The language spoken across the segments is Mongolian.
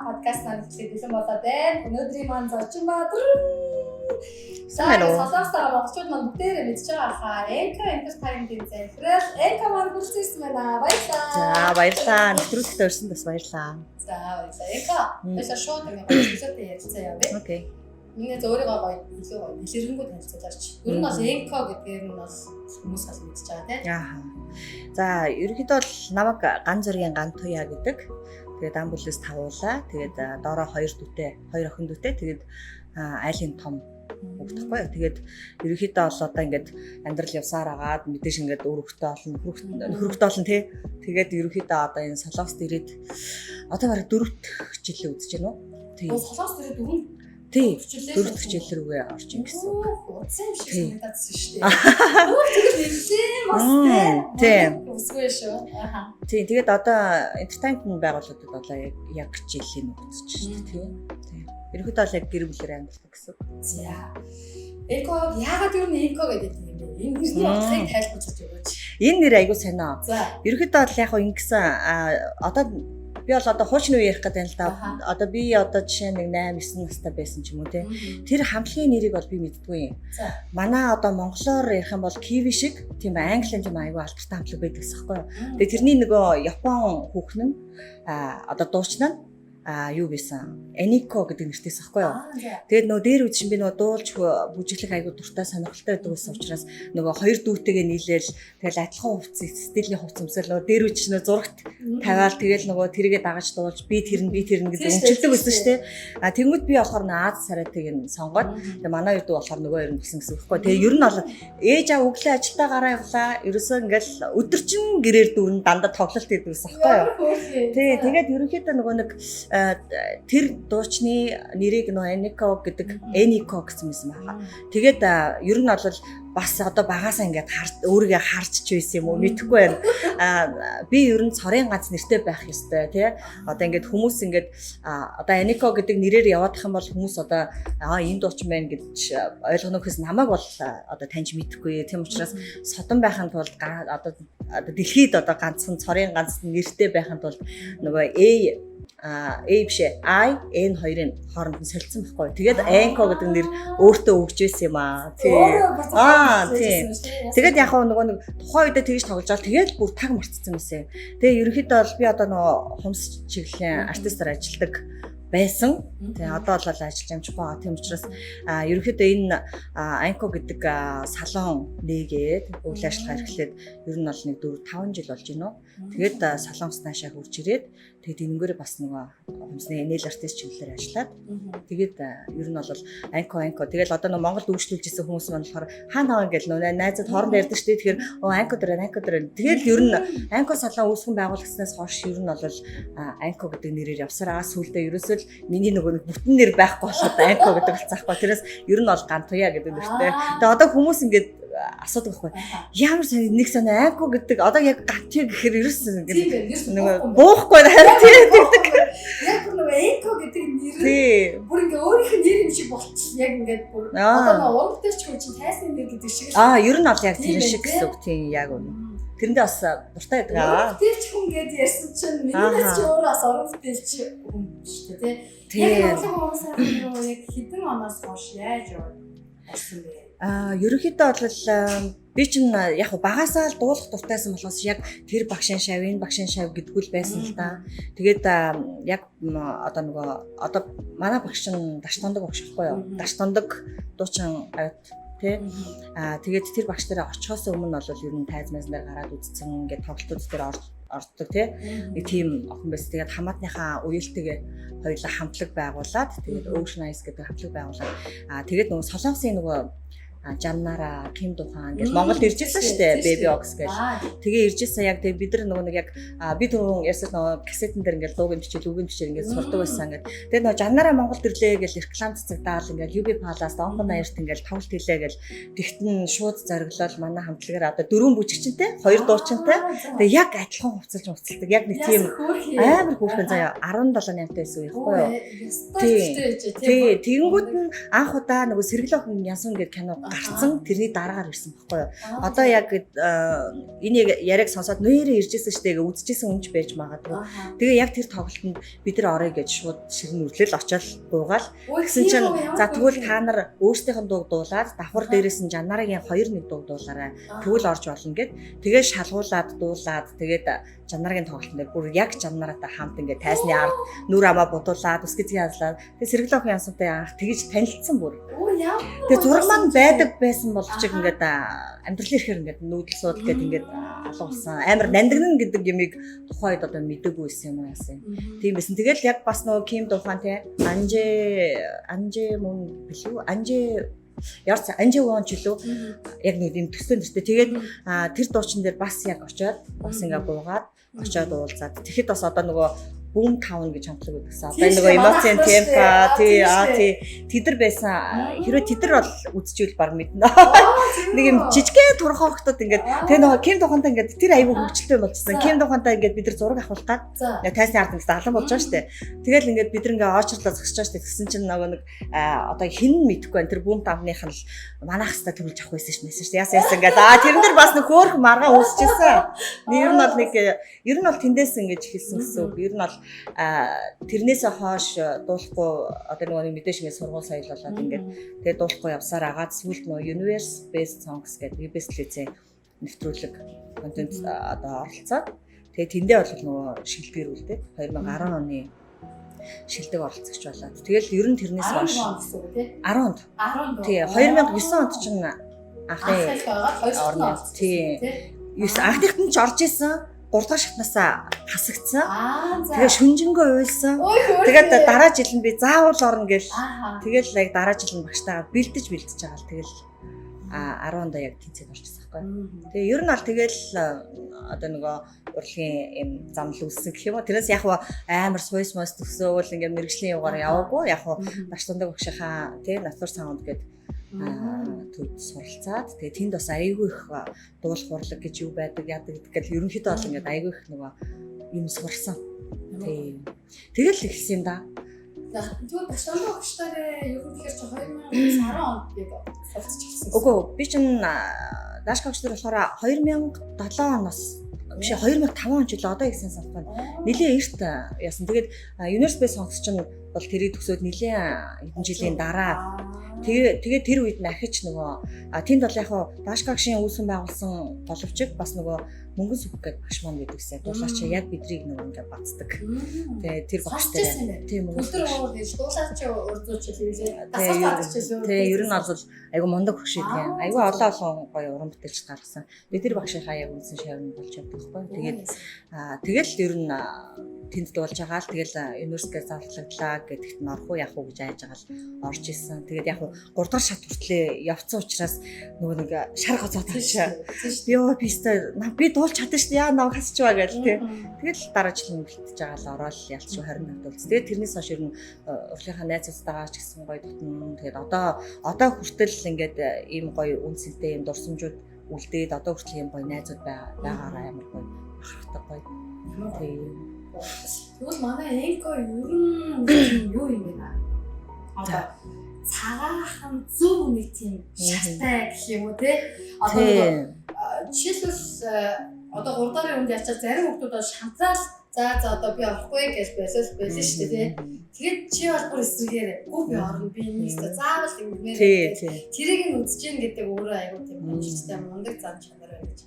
подкаст маань хэлсэн болоод байна. Өнөөдрийн маань зочин Баатар. Солонгосоор монголчууд маань бүгдээрээ мэдж байгаа хаа. Энка Entertainment-ийн захирал Энка маань хүрсэн байна. Баярлалаа. За баярлалаа. Нэвтрүүлэгт орсон бас баярлалаа. За баярлалаа. Энка яшаа шууд ингэ хэлцээтэй ярилцсан юм бэ? Окей. Миний өөрийгөө гоё илүү гоё хэлэрэнгүү танилцуулаач. Ер нь бол Энка гэдгээр нь бол хүмүүс бас мэдж байгаа тийм. Аа. За ерөнхийдөө бол намайг Ган зургийн Ган Туяа гэдэг. Тэгээд амбулээс тавуулаа. Тэгээд доороо хоёр охин дүүтэй. Тэгээд айлын том өгдөхгүй. Тэгээд ерөнхийдөө бол одоо ингээд амьдрал явсаар агаад мэдээж ингээд өрөвхтэй олон нөхөрхтэй олон тий. Тэгээд ерөнхийдөө одоо энэ Солонгост ирээд одоо бараг 4 жил үзэж байна уу? Тий. Солонгост ирээд 4 Тий. 4 жил рүүгээ орж ин гэсэн. Утсан юм шиг санагдсан шүү дээ. Тэгэл нэлээ бас тий. Үсгүй шүү. Аха. Тий. Тэгээд одоо entertainment байгууллагууд одоо яг жилийн өгдөж шүү дээ тий. Ерөнхийдөө бол яг гэр бүлээр амьдардаг гэсэн. За. Эко яагаад юу Эко гэдэг юм бэ? Энэ нэрний утгыг тайлбарлаж өгөөч. Энэ нэр айгуу сонио. За. Ерөнхийдөө бол яг ингэсэн одоо би бол одоо хуучин үе ярих гэдэг юм л да. Одоо би одоо жишээ нэг 8 9 настай байсан ч юм уу те. Тэр хамтлагийн нэрийг бол би мэддгүй юм. За. Манай одоо монголоор ярих юм бол Kiwi шиг тийм английн тийм айгуу алдартай хамтлаг байдаг гэсэн хэвгүй юу. Тэгээ тэрний нөгөө Япон хүүхэн нь одоо дуучнаа юу байсан? Eniko гэдэг нэртэйс ахгүй юу? Тэгээд нөгөө дээр үдшин би нөгөө дуулж бүжиглэх айгуу дуртай сонирхолтой байдаг гэсэн учраас нөгөө хоёр дүүтэйгээ нийлээл тэгэл адилхан хувцас стилийн хувцас өмсөөл нөгөө дээр үдшин нөгөө зурагт тавиал тэгэл нөгөө тэрийгэ дагаж дуулж би тэрнэ гэдэг өмчлөдөг байсан шүү дээ. Тэнгүүд би болохоор Аз царайтыг нь сонгоод тэгээ манай хоёр дүү болохоор нөгөө хоёр нь гисэн гэсэн үг хгүй. Тэгээ ер нь бол ээж аа өглөө ажилдаа гараа явлаа. Ерөөсөө ингээл өдөржин гэрээр дүүн дандаа тоглолт хийдэг гэсэн хгүй юу? Тэгээд ерөнхийдөө нөгөө нэг тэр дуучны нэрийг Eniko гэсэн байсан байна. Тэгээд ер нь бол бас одоо багасаа ингээд өөрийгөө харж ч байсан юм уу мэдэхгүй байна. Би ер нь цорын ганц нэртэй байх ёстой тий. Одоо ингээд хүмүүс ингээд одоо Eniko гэдэг нэрээр яваадах юм бол хүмүүс одоо энэ дуучин байна гэж ойлгонохоос намайг бол одоо таньж мэдэхгүй. Тийм учраас содон байхын тулд одоо дэлхийд одоо ганцхан цорын ганц нэртэй байхын тулд нөгөө бишээ N хоёрын хооронд нь солилцсон байхгүй. Тэгээд Enko гэдэг нэр өөртөө өгч байсан юм аа. Тийм. Тэгээд яг нөгөө нэг тухайн үедээ тэгж тоглож байгаа. Тэгээд бүр таг мартцсан юмсэн. Тэгээд ерөнхийдөө бол би одоо нөгөө хумс чиглэлийн артистаар ажилладаг байсан. Тэгээ одоо бол ажиллаж амжих байгаа. Тийм учраас ерөнхийдөө энэ Enko гэдэг салон нээгээд үйл ажиллагаа эрхлээд ер нь бол нэг 4 5 жил болж байна уу. Тэгээд Солонгос наашаа хурж ирээд тэгээд энэгээр бас нөгөө хүмүүсний нээл артист чиглэлээр ажиллаад тэгээд ер нь бол Enko тэгээд одоо нөгөө Монголд үйлчлүүлж исэн хүмүүс маань болохоор хаана гэл нөгөө найзад хоорондоо ярьдаг шүү дээ. Тэгэхээр Enko дээр тэгээд ер нь Enko салон үүсгэн байгуулагчнаас хойш ер нь бол Enko гэдэг нэрээр явсараа сүүлдээ ерөөсөө миний нөгөө нэг бүтэн нэр байхгүй болоод Enko гэдэг болцаахгүй. Тэрээс ер нь бол Ган Туяа гэдэг нэртэй. Тэгээд одоо хүмүүс ингээд асуудаг байхгүй. Ямар сайн нэг санаа Enko гэдэг одоо яг Ган Туяа гэхээр ерөөсөө ингээд нөгөө буухгүй харин тэгдэг. Яг нөгөө Enko гэдэг нэр бүр ингээ өөрийнх нь нэр юм шиг болчихсон. Яг ингээд бүр одоо нөгөө урдтай ч хүн чинь тайсны нэр гэдэг шиг. Ер нь бол яг тэр шиг гэсэн үг тийм яг үнэ. Тэрэндээ бас дуртай байдаг. Тэр ч хүн гээд ярьсан чинь минийс ч өөрөө бас уран бүтээлч хүн шүү дээ тий. Яг олон хүмүүс яг хэдэн оноос хойш яаж орсон бэ? Ерөнхийдөө бол би чинь яг багасаа л дуулах дуртайсан болохоос яг тэр багшин шав энэ багшин шав гэдгүү л байсан л да. Тэгээд яг одоо нөгөө одоо манай багш нь Даш тондог багш байхгүй юу? Даш тондог дуучин авт тий. Тэгээд тэр багш дээр очихоос өмнө бол ер нь тайз майзнаар гараад үзсэн ингээд тоглолтууд дээр ордог тий. Нэг тийм охин байсан. Тэгээд хамаатныхаа уялтайгээ хоёулаа хамтлаг байгуулад тэгээд Ocean Eyes гэдэг хамтлаг байгуулад тэгээд нөгөө Солонгосын нөгөө Жаннара, Ким Духан гэж Монголд ирж ирсэн шүү дээ. Baby Ox гэж. Тэгээ ирж ирсэн яг тэгээ бид нар нөгөө нэг яг би түрүүн ярьсан нөгөө кассетэн дээр ингээд логын бичил, үгийн бичил ингээд сурдаг байсан ингээд. Тэгээ нөгөө Жаннара Монголд ирлээ гэж реклам цацагдаал ингээд UB Palace, Онгон Аярт ингээд тоглолт хийлээ гэж тэгтэн шууд зориглол манай хамтлагаар одоо 4 бүжигчтэй, 2 дуучинтай. Тэгээ яг адилхан хувцалж муцалдаг. Яг нэг тийм амар хүүхэн заяа 17 8 байсан байхгүй юу? Тий. Тэгэнгүүт нь анх удаа нөгөө Сэргэлэн охин Янсан гэдэг кино гарцсан тэрний дараагаар ирсэн байхгүй юу. Одоо яг энийг яриаг сонсоод нэрээ иржсэн штэ гэж үзчихсэн үнж байж магадгүй. Тэгээ яг тэр тоглолтод бид нар орё гэж шууд ширэн үрлэл очиод дуугаал. Тэгсэн чинь за тэгвэл та нар өөрсдийнх нь дуу дуулаад давхар дээрээс нь Жаннарагийн 2-1 дуу дуулаарай. Тэгвэл орж болно гэд. Тэгээ шалгуулад дуулаад тэгээд Жаннарагийн тоглолтын дээр бүр яг Жаннараатай хамт ингээд тайсны ард нүр амаа будуулаад үсгэцгийн хазлаад тэгээ сэргэлөөх янсантай анх тэгж танилцсан бүр. Тэгээ зураг маань байдаг байсан боловч ингээд амьдрал ирэхээр ингээд нүүдэл суудал гэдэг ингээд алга болсон. Амар нандинан гэдэг ямиг тухайд одоо мэдээгүй байсан юм яасан. Тийм байсан. Тэгэл яг бас нөгөө Ким Дуфан те Анже мөн билүү? Ярц Анже Вон ч лөө яг нэг юм төстэй нэртэй. Тэгээд тэр дуучин дээр бас яг очиод бас ингээ буугаад очиод уулзаад. Тэгэхэд бас одоо нөгөө Boom Town гэж хамтлаг өгсөн. Одоо нөгөө эмоцийн темпа тэд нар байсан. Хэрвээ тэд нар бол үзчихвэл баг мэднэ. Нэг юм жижигхэн турхан хогтод ингээд тэгээ нөгөө Ким Духантай ингээд тэр аягүй хөвгчлээ болчихсон. Ким Духантай ингээд бид нар зураг авах гад. Тайсны ард ингээд алан болж байгаа шүү дээ. Тэгэл ингээд бид нар ингээд очрлоо зогсож байгаа шүү дээ. Тэгсэн чинь нөгөө нэг одоо хин мэдэхгүй байна. Тэр Boom Town-ных нь манайх хэвээр төрүүлж авах байсан шүү дээ. Яасан ингээд тэрэн дээр бас нэг хөөх маргаа үүсчихсэн. Ер нь бол тэндээс ингэж эхэлсэн гэсэн үг. Ер нь бол тэрнээсээ хойш дуулахгүй одоо нөгөө мэдээж ингэ сургууль соёлолоод ингээд тэгээд дуулахгүй явсаар агаад сүүлд нөгөө Universe Based Songs гэдэг Best Lizzy нэвтрүүлэг контент одоо оролцоод тэгээд тэндээ бол нөгөө шилдэгэр үлдээд 2010 оны шилдэг оролцогч болоод тэгэл ер нь тэрнээс хойш 10 онд тий 2009 онд чинь анхны орно тий анхныхд нь ч орж исэн 3 дахь шатнасаа хасагдсан. Тэгээ шүнжэнгөө уйлсан. Тэгээд дараа жил нь би заавал орно гэл. Тэгэл яг дараа жил нь багштайгаа бэлдэж байгаа л тэгэл 10 онд яг тэнцээд орчихсон байхгүй. Тэгээ ер нь бол тэгэл одоо нөгөө урлагийн юм замл үссэн гэх юм уу. Тэрээс яг амар суйс мос төсөөвөл ингээм мэрэгжлийн югаар яваагүй. Яг Дарштундаг багшийнхаа тий натур саунд гэдэг төд суралцаад тэгээ тэнд бас айгүй их дуулах урлаг гэж юу байдаг яадаг гэдгээл ерөнхийдөө бол ингээд айгүй их нөгөө юм сурсан. Тэгэл эхэлсэн юм да. Тэгвэл Дарштундаг багштайгаа ерөнхийдөө чи 2010 онд яг суралцчихсан. Үгүй би чинь дааш багш нар болохоор 2007 оноос биш 2005 он ч л одоо ихсэн санах байна. Нилийн эрт яасан. Тэгээд Universe Based Songs чинь бол тэрийг төгсөөд нилийн хэдэн жилийн дараа тэгээ тэр үед нахиж нөгөө тэнд бол яг Даашкагшийн үүсгэн байгуулсан боловч бас нөгөө мөнгөн сүх гэдэг багш маань гэдэгсээ дуулаач яг бидрийг нөгөө ингээ бацдаг. Тэгээ тэр багш тийм өдөр уур гэж дуулаач урдууч хэлээ. Дасгал татчихлээ. Тэгээ ер нь бол айгу мундаг багш идэг. Айгу олон гоё уран бүтээлч гаргасан. Би тэр багшийнхаа яг үнсэн шавны болж явдаг байхгүй. Тэгэл ер нь тэнд дуулж байгаа л тэгэл университет зарлагдлаа гэдэгт нь орох уу яах уу гэж айж байгаа л орж исэн. Тэгээд яг 3 дахь шат хүртлээ явцсан учраас нөгөө нэг шар гоцоо таашаа. Би дуулж чадсан шүү дээ. Яа нав хасчихваа гэж тий. Тэгэл дараа жил бэлтэж байгаа л ороод ялцгүй 20 дуулц. Тэгээд тэрнээс хойш ер нь урлагийнхаа найзуудтайгаа ч гэсэн гоё дотн. Тэгээд одоо хүртэл ингээд ийм гоё үнцэнтэй юм дурсамжууд үлдээд одоо хүртэл ийм гоё найзууд байгаараа амар гоё бахархдаг гоё. Тэгвэл манай энко ер нь юу юм бэ? Одоо цагаахан зөв нэг тийм шаттай гэх юм уу те? Одоо жишээлбэл одоо 3 даруй үнд ячаа зарим хүмүүс бол шантраал за одоо би орохгүй гэж байлаа шүү дээ те. Тэгээд чи бол бүр эсрэгээр гоо би орно би нэг заавал ингэмээр тэрийг нь үзэж гин гэдэг өөрөө аягүй тийм хэмжээтэй мундаг зам чанар байна гэж.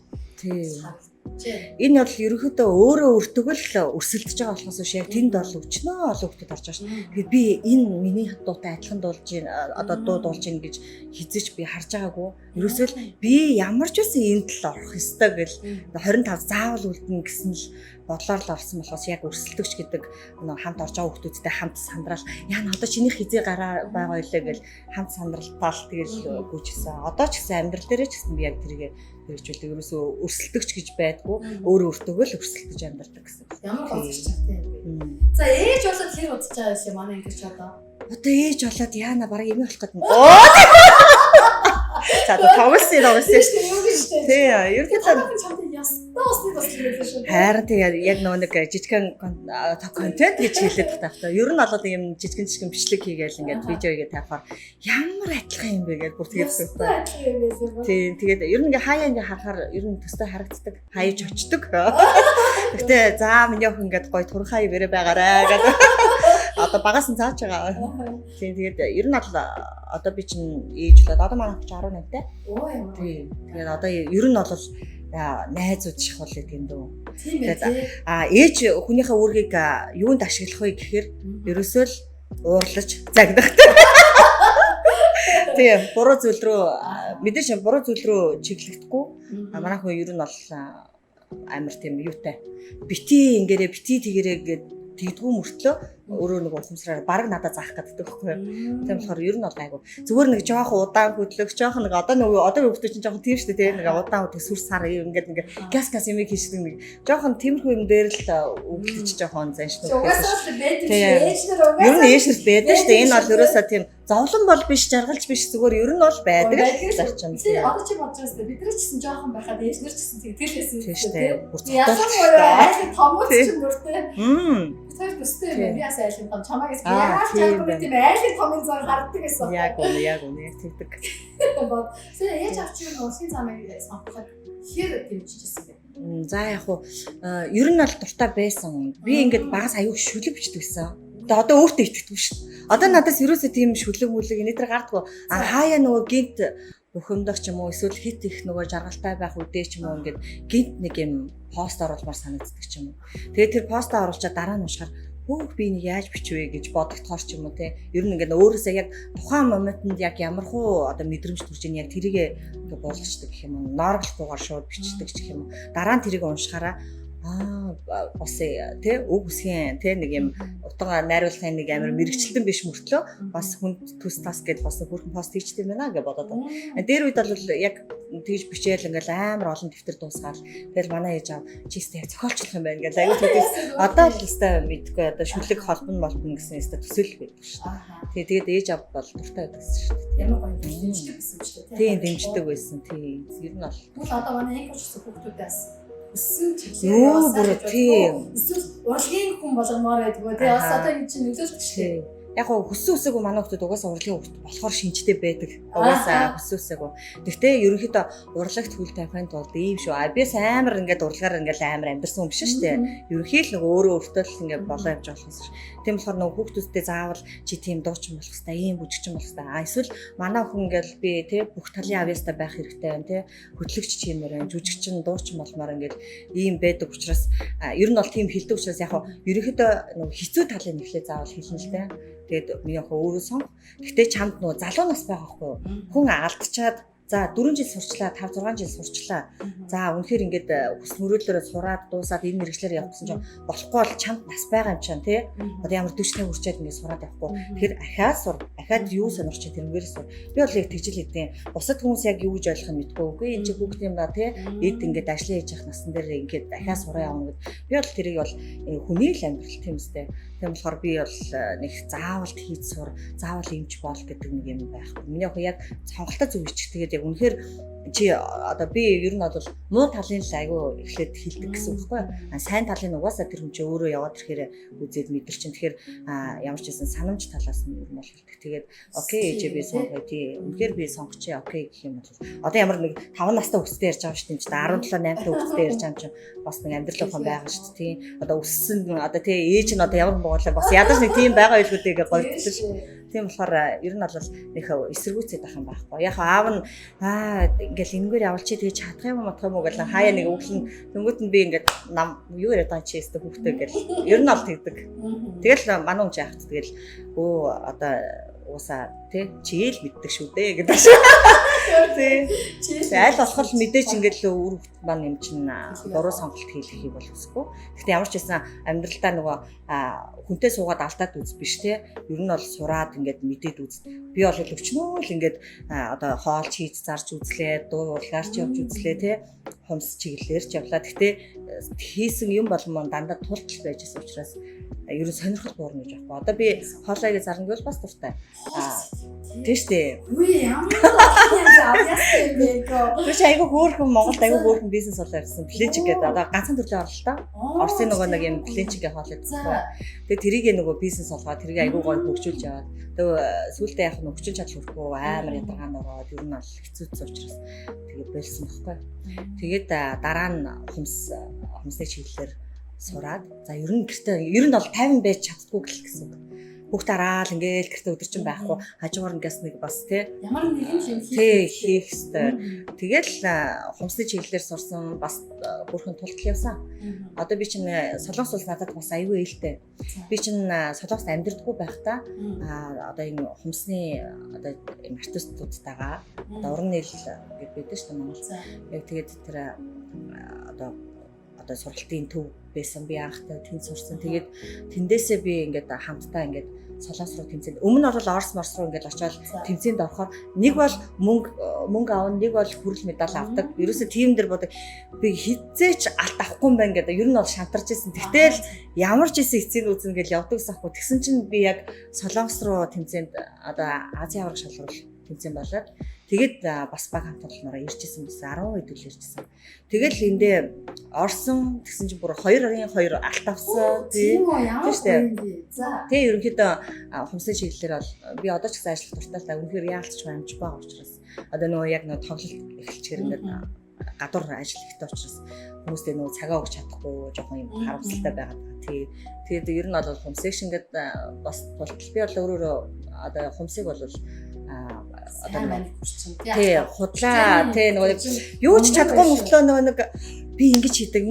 Энэ бол ерөнхийдөө өөрөө өртөгөл өрсөлдөж байгаа болохоос биш яг тэнд бол өчнөө олон хүмүүс орж байгаа шин. Тэгээд би энэ миний дуутай адилхан дуулж гин одоо дуу дуулж гин гэж хизэж би харж байгаагүй. Ерөөсөө би ямар ч үсэн энд л орох ёстой гэл 25 заавал үлдэнэ гэсэн л бодлоор л орсон болохоос яг өрсөлдөгч гэдэг хамт орж байгаа хүмүүстэй хамт сандраал яа одоо чиний хизээ гараа байгаа байлаа гэл хамт сандралтаал тэгэл гүйжсэн. Одоо ч гэсэн амьдрал дээрээ ч гэсэн би яг тэрийг хэрэгжүүлдэг. Ерөөсөө өрсөлдөгч гэж байдгүй өөрөө өөртөө л өрсөлдөж амьдардаг гэсэн. Ямар гоцч чадтай юм бэ? За ээж болоод хэр удаж байгаа юм манай ингэж одоо ээж болоод яана бараг эмээ болох гэдэг. За тоглосон. Тий, ер нь чамд ястаа усны Харин тэгээд яг нэг жижигхэн контент гэж хэлээд таахта. Ер нь бол ийм жижигхэн бичлэг хийгээл ингээд видео хийгээд тавихаар ямар адилхан юм бэ гэж бүр тэгээд тийм тэгээд ер нь ингээ хаяа ингээ харахаар ер нь төстэй харагддаг, хаяж очдөг. Гэтэ за миний охин ингээд гоё турхаа ивэрэ байгаарай гэдэг. Одоо багаас нь зааж байгаа. Тийм тэгээд ер нь бол одоо би чинь ээж болоод одоо манай охин 18 тай. Оо юм. Тийм. Тэгээд одоо ер нь бол найзууд шиг бол гэдэг юм дөө. Тийм ээ. Ээж хүнийхээ үүргийг юунд ашиглах вэ гэхээр ерөөсөө л уурлаж загнахтай. Тийм, буруу зүйл рүү мэдээж буруу зүйл рүү чиглэгдэхгүй. Манай хүн ер нь бол амар тийм юутай. Бити ингэрээ бити тэгэрээ гэд тэгдгүү мөртлөө өөрөө нэг ухамсараар баг надад заах гэдэг байхгүй юу. Тийм болохоор ер нь бол айгу зүгээр нэг жоох удаан хөдлөх, жоох нэг одоо хүүхдүүд чинь жоох тийм шүү дээ. Нэг удаан хөдлөх сүр сар ингээд газ юм хийдэг нэг жоох тиймэрхүү юм дээр л өгөлдөж жоохон зан шүү дээ. Ер нь ээжнэр байдаг шүү дээ. Энэ бол ерөөсөө тийм зовлон бол биш, жаргалж биш, зүгээр ер нь бол байдаг зарчим. Тийм одоо чи бодож байгаа юм бид нар ч гэсэн жоохон байхад ээжнэр ч гэсэн тэгэл байсан шүү дээ. Ялангуяа айлын томооч ч юм нүртэй. Тэр төстэй юм би ясаа айлын том чамаагаас яаж чадахгүй тийм айлын томын зар гардаг гэсэн. Яг үнэ тэгдэг. Тэгээ яаж авч юм усын замыг сонгоход хэр дэмжижсэн бэ? За яг хуу ер нь бол дуртай байсан. Би ингээд багаас аюух шүлэг бичдэг гэсэн. Одоо өөртөө итгэдэг шүү. Одоо надаас ерөөсөө тийм шүлэг энэтэр гардггүй. Хаяа нөгөө гинт бухимдах ч юм уу эсвэл хит их нөгөө жаргалтай байх үедээ ч юм уу ингээд гинт нэг юм пост оруулмаар санагддаг ч юм уу. Тэгээд тэр постоо оруулчаа дараа нь уушгаар хөөх би нэг яаж бичвэ гэж бодогдохоор ч юм уу те. Ер нь ингээд өөрөөсөө яг тухайн моментод яг ямархуу одоо мэдрэмж төрж ийн яг тэрийг ингээд болгочдөг гэх юм уу. Ноорглохгүйгээр шууд бичдэг ч гэх юм уу. Дараа нь тэрийг уншихаараа бас тий үг үсгийн тий нэг юм утга найруулгын нэг амар мэрэгчлэн биш мөртлөө бас хүнд төс тас гэдээ бас бүрхэн пост хийчтэй байна гэж бодоод байна. Дээр үед бол яг тэгж бичээл ингээл амар олон дэвтэр дуусгаад тэгэл манай ээж аав чистэ яг зохиолчлох юм байна гэж аягүй тэгээс одоо л өстой мэдгүй одоо шүлэг холбон молбон гэсэн өстой төсөөл байдаг шүү дээ. Тэгээд ээж аав бол дуртай байсан шүү дээ. Ямар гоё дэмждэг байсан ч тийм. Тийм дэмждэг байсан. Тийм ер нь бол тэгвэл одоо манай англи хэлсэн хүүхдүүдээс өссөн чиглэлээр ёо бүр тийм эсвэл урлагийн хүн болгомоор байдгүй тий бас одоо энэ чинь нөлөөлдөг шүү. Яг гоо хүссэн үсээгүй манай хүмүүс угаасаа урлагийн хүүхд болохоор шинжтэй байдаг. Угаасаа хүссэн үсээгүй. Гэхдээ ерөнхийдөө урлагт хүл тавихын тулд ийм шүү. Бис амар ингээд урлагаар ингээд амар амьдсан юм биш шүү дээ. Ерөнхийдөө өөрөө өөртөө л ингээд болоо явж болох юм шүү. Тийм болохоор нөгөө хүүхдүүдтэй заавал чи тийм дуучин болох хэрэгтэй, ийм бүжигчин болох хэрэгтэй. Эсвэл манай хүн ингээд би тий бүх талын авьяастай байх хэрэгтэй байна тий. Хөтлөгч чимээр байна, жүжигчин, дуучин болмоор ингээд ийм байдаг учраас ер нь бол тийм хэлдэг учраас яг ерөнхийдөө нөгөө хэцүү талыг нэхлээ заавал хэлнэ л дээ. Тэгээд миний охин өөрөө сонх. Гэхдээ чамд нөгөө залуу нас байгаа хгүй юу? Хүн алдчихад за 4 жил сурчлаа, 5 6 жил сурчлаа. За үнэхээр ингээд хүс мөрөөдлөөрөө сураад дуусаад энэ мэрэгчлэр явуулсан чинь болохгүй бол чамд нас байгаа юм чинь тий. Одоо ямар 40-ны хүрчээд ингээд сураад явахгүй. Тэгэхээр ахаад сур, ахаад юу сонирч чинь тэрнгээрээ сур. Би бол яг тэгжил хэдийн. Бусад хүмүүс яг юу гэж ойлгох нь мэдгүй. Үгүй энэ чи хүүхд юм да тий. Эд ингээд ажлын хийж явах насн дээр ингээд ахаад сураа явна гэд. Би бол тэрийг бол хүний л амьдрал тийм үстэй. Тийм болохоор би бол нэг заавал хийж сур, заавал юмч бол гэдэг нэг юм байхгүй. Миний охин яг цонхолтой зөв бичих. Тэгээд яг үнэхээр чи одоо би ер нь бол муу талын л айгүй эхлээд хилдэг гэсэн үг байхгүй. Сайн талын угаасаа тэр хүн чи өөрөө яваад ирэхээр үзээд мэдэрч чинь тэгэхээр ямар ч байсан санамж талаас нь ер нь бол хилдэг. Тэгээд окей ээжээ би сонгоё тий. Үнэхээр би сонгочихъя окей гэх юм бол одоо ямар нэг 5 настай хүүхдтэй ярьж байгаа шүү дээ. 17 8 та хүүхдтэй ярьж байгаа юм чинь бас нэг амьдрал ухаан байгаа шүү дээ тий. Одоо өссөн одоо тий ээж нь одоо ямар боолоо бас ядаж нэг тийм байгаа байлгуудыг гойддаг шүү. Тийм болохоор ер нь бол нэг эсэргүүцээд байх юм байхгүй. Яг аав нь ингээл энэгээр явуулчих тэгээ чадах юм матах юм уу гэж хаяа нэг өглөн дөнгөт нь би ингээд нам юу яриад байгаа чи өстө хүүхдээ гэл ер нь бол тэгдэг. Тэгэл манай хүн яахт тэгэл одоо уусаа тий чи л мэддэг шүү дээ гэдэг шиг. Тий. Аль болох мэдээч ингээд л үр хөвгт маань юм чинь буруу сонголт хийлгэхийг бол хүсэхгүй. Гэхдээ ямар ч байсан амьдралдаа нөгөө хүнтэй суугаад алдаад үз биш тий. Ер нь бол сураад ингээд мэдээд үз. Би бол өчнөө л ингээд одоо хоол хийж зарж үзлээ, дуу урлагаарч явж үзлээ тий. Хумс чиглэлээрч явлаа. Гэхдээ хийсэн юм болгомо дандаа тултал байжсэн учраас ер нь сонирхол буурна гэж байна. Одоо би хоолойг зарна гэвэл бас дуртай. Тийм шүү дээ. Үгүй ямар яасан юм бэ гоо. Тэгэж айгүй хөөрхөн Монголд айгүй хөөрхөн бизнес болоо ирсэн. Плечик гэдэг одоо ганцхан төрлийн орлоо. Орсын нөгөө нэг юм плечикийн хоол гэдэг. Тэгээ тэрийг нөгөө бизнес болгоод тэрийг айгүй гоё хөгжүүлж яваад. Тэгээ сүүлдээ яг нь хөгжүүлж чадах хүрхгүй амар ядаргаанд ороод ер нь бол хэцүүцсэн учраас тэгээ болсон байхгүй. Тэгээд дараа нь хумсны чиглэлээр сураад за ер нь бол 50 байж чаддгүй гэсэн үг. Хүүхд араал ингээл гэртээ өдөржин байхгүй хажуугаар ингээс нэг бас ямар нэгэн юм хийх хэрэгтэй. Тэгэл хумсны чиглэлээр сурсан бас бүрхэн тултал явсан. Одоо би чинь Солонгос улс надад бас аюу ээлтэй. Би чинь Солонгост амьдэрдэггүй байхдаа одоо энэ хумсны одоо энэ артистуудтайгаа одоо уран нээл гэдэг байдаг шүү дээ Монгол. Яг тэгээд тэр одоо сургалтын төв байсан би анхтай тэнд сурсан. Тэгээд тэндээсээ би ингээд хамтдаа ингээд Солонгос руу тэмцээнд. Өмнө нь бол Орос Морс руу ингээд очиод тэмцээнд орохоор нэг бол мөнгө авна, нэг бол хүрэл медаль авдаг. Ерөөсөө тим дээр бодог би хизээч алт авахгүй юм байна гэдэг. Ер нь бол шантарч ирсэн. Тэгтэл ямар ч исэн эцсийн үзэн гэж явдаг сахгүй. Тэгсэн чинь би яг Солонгос руу тэмцээнд одоо Азийн авраг шалрал тэмцээн болоод тэгээд бас баг хамтлагаараа ирчихсэн байсан 10 хэд үл ирчихсэн. Тэгэл эндээ орсон тэгсэн чинь бүр 2-2 алт авсан тийм үү. За тэгээ ерөнхийдөө хумсны чиглэлээр бол би одоо ч гэсэн ажиллах дуртай л үнэхээр яалтч амж байгаа учраас одоо нөгөө яг нөгөө тоглолт эхэлчихээр ингээд гадуур ажил ихтэй учраас хүмүүстэй нөгөө цагаа өгч чадахгүй жоохон юм харамсалтай байгаад байгаа. Тэгээд ер нь бол хумсыг шингээд бас тултал би бол өөрөө одоо хумсыг бол одоо худлаа тий нөгөө юу ч чадахгүй мөртлөө нөгөө нэг би ингэж хийдэг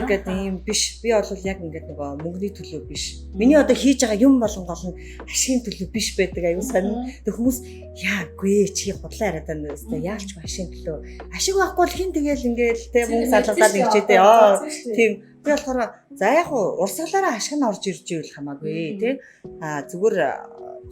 гэдэг юм биш. Би бол яг ингэж нөгөө мөнгөний төлөө биш. Миний одоо хийж байгаа юм болгон гол нь ашигын төлөө биш байдаг аюу сонь. Тэг хүмүүс яагүй чи худлаа яриад байна үстэй яалч ашигын төлөө. Ашиг байхгүй бол хин тэгэл ингээл тий мөнгө салгадаад ингэж дээ. Тийм би болохоор за яг урсгалаараа ашиг нь орж ирж ивэл хамаагүй тий. Зүгээр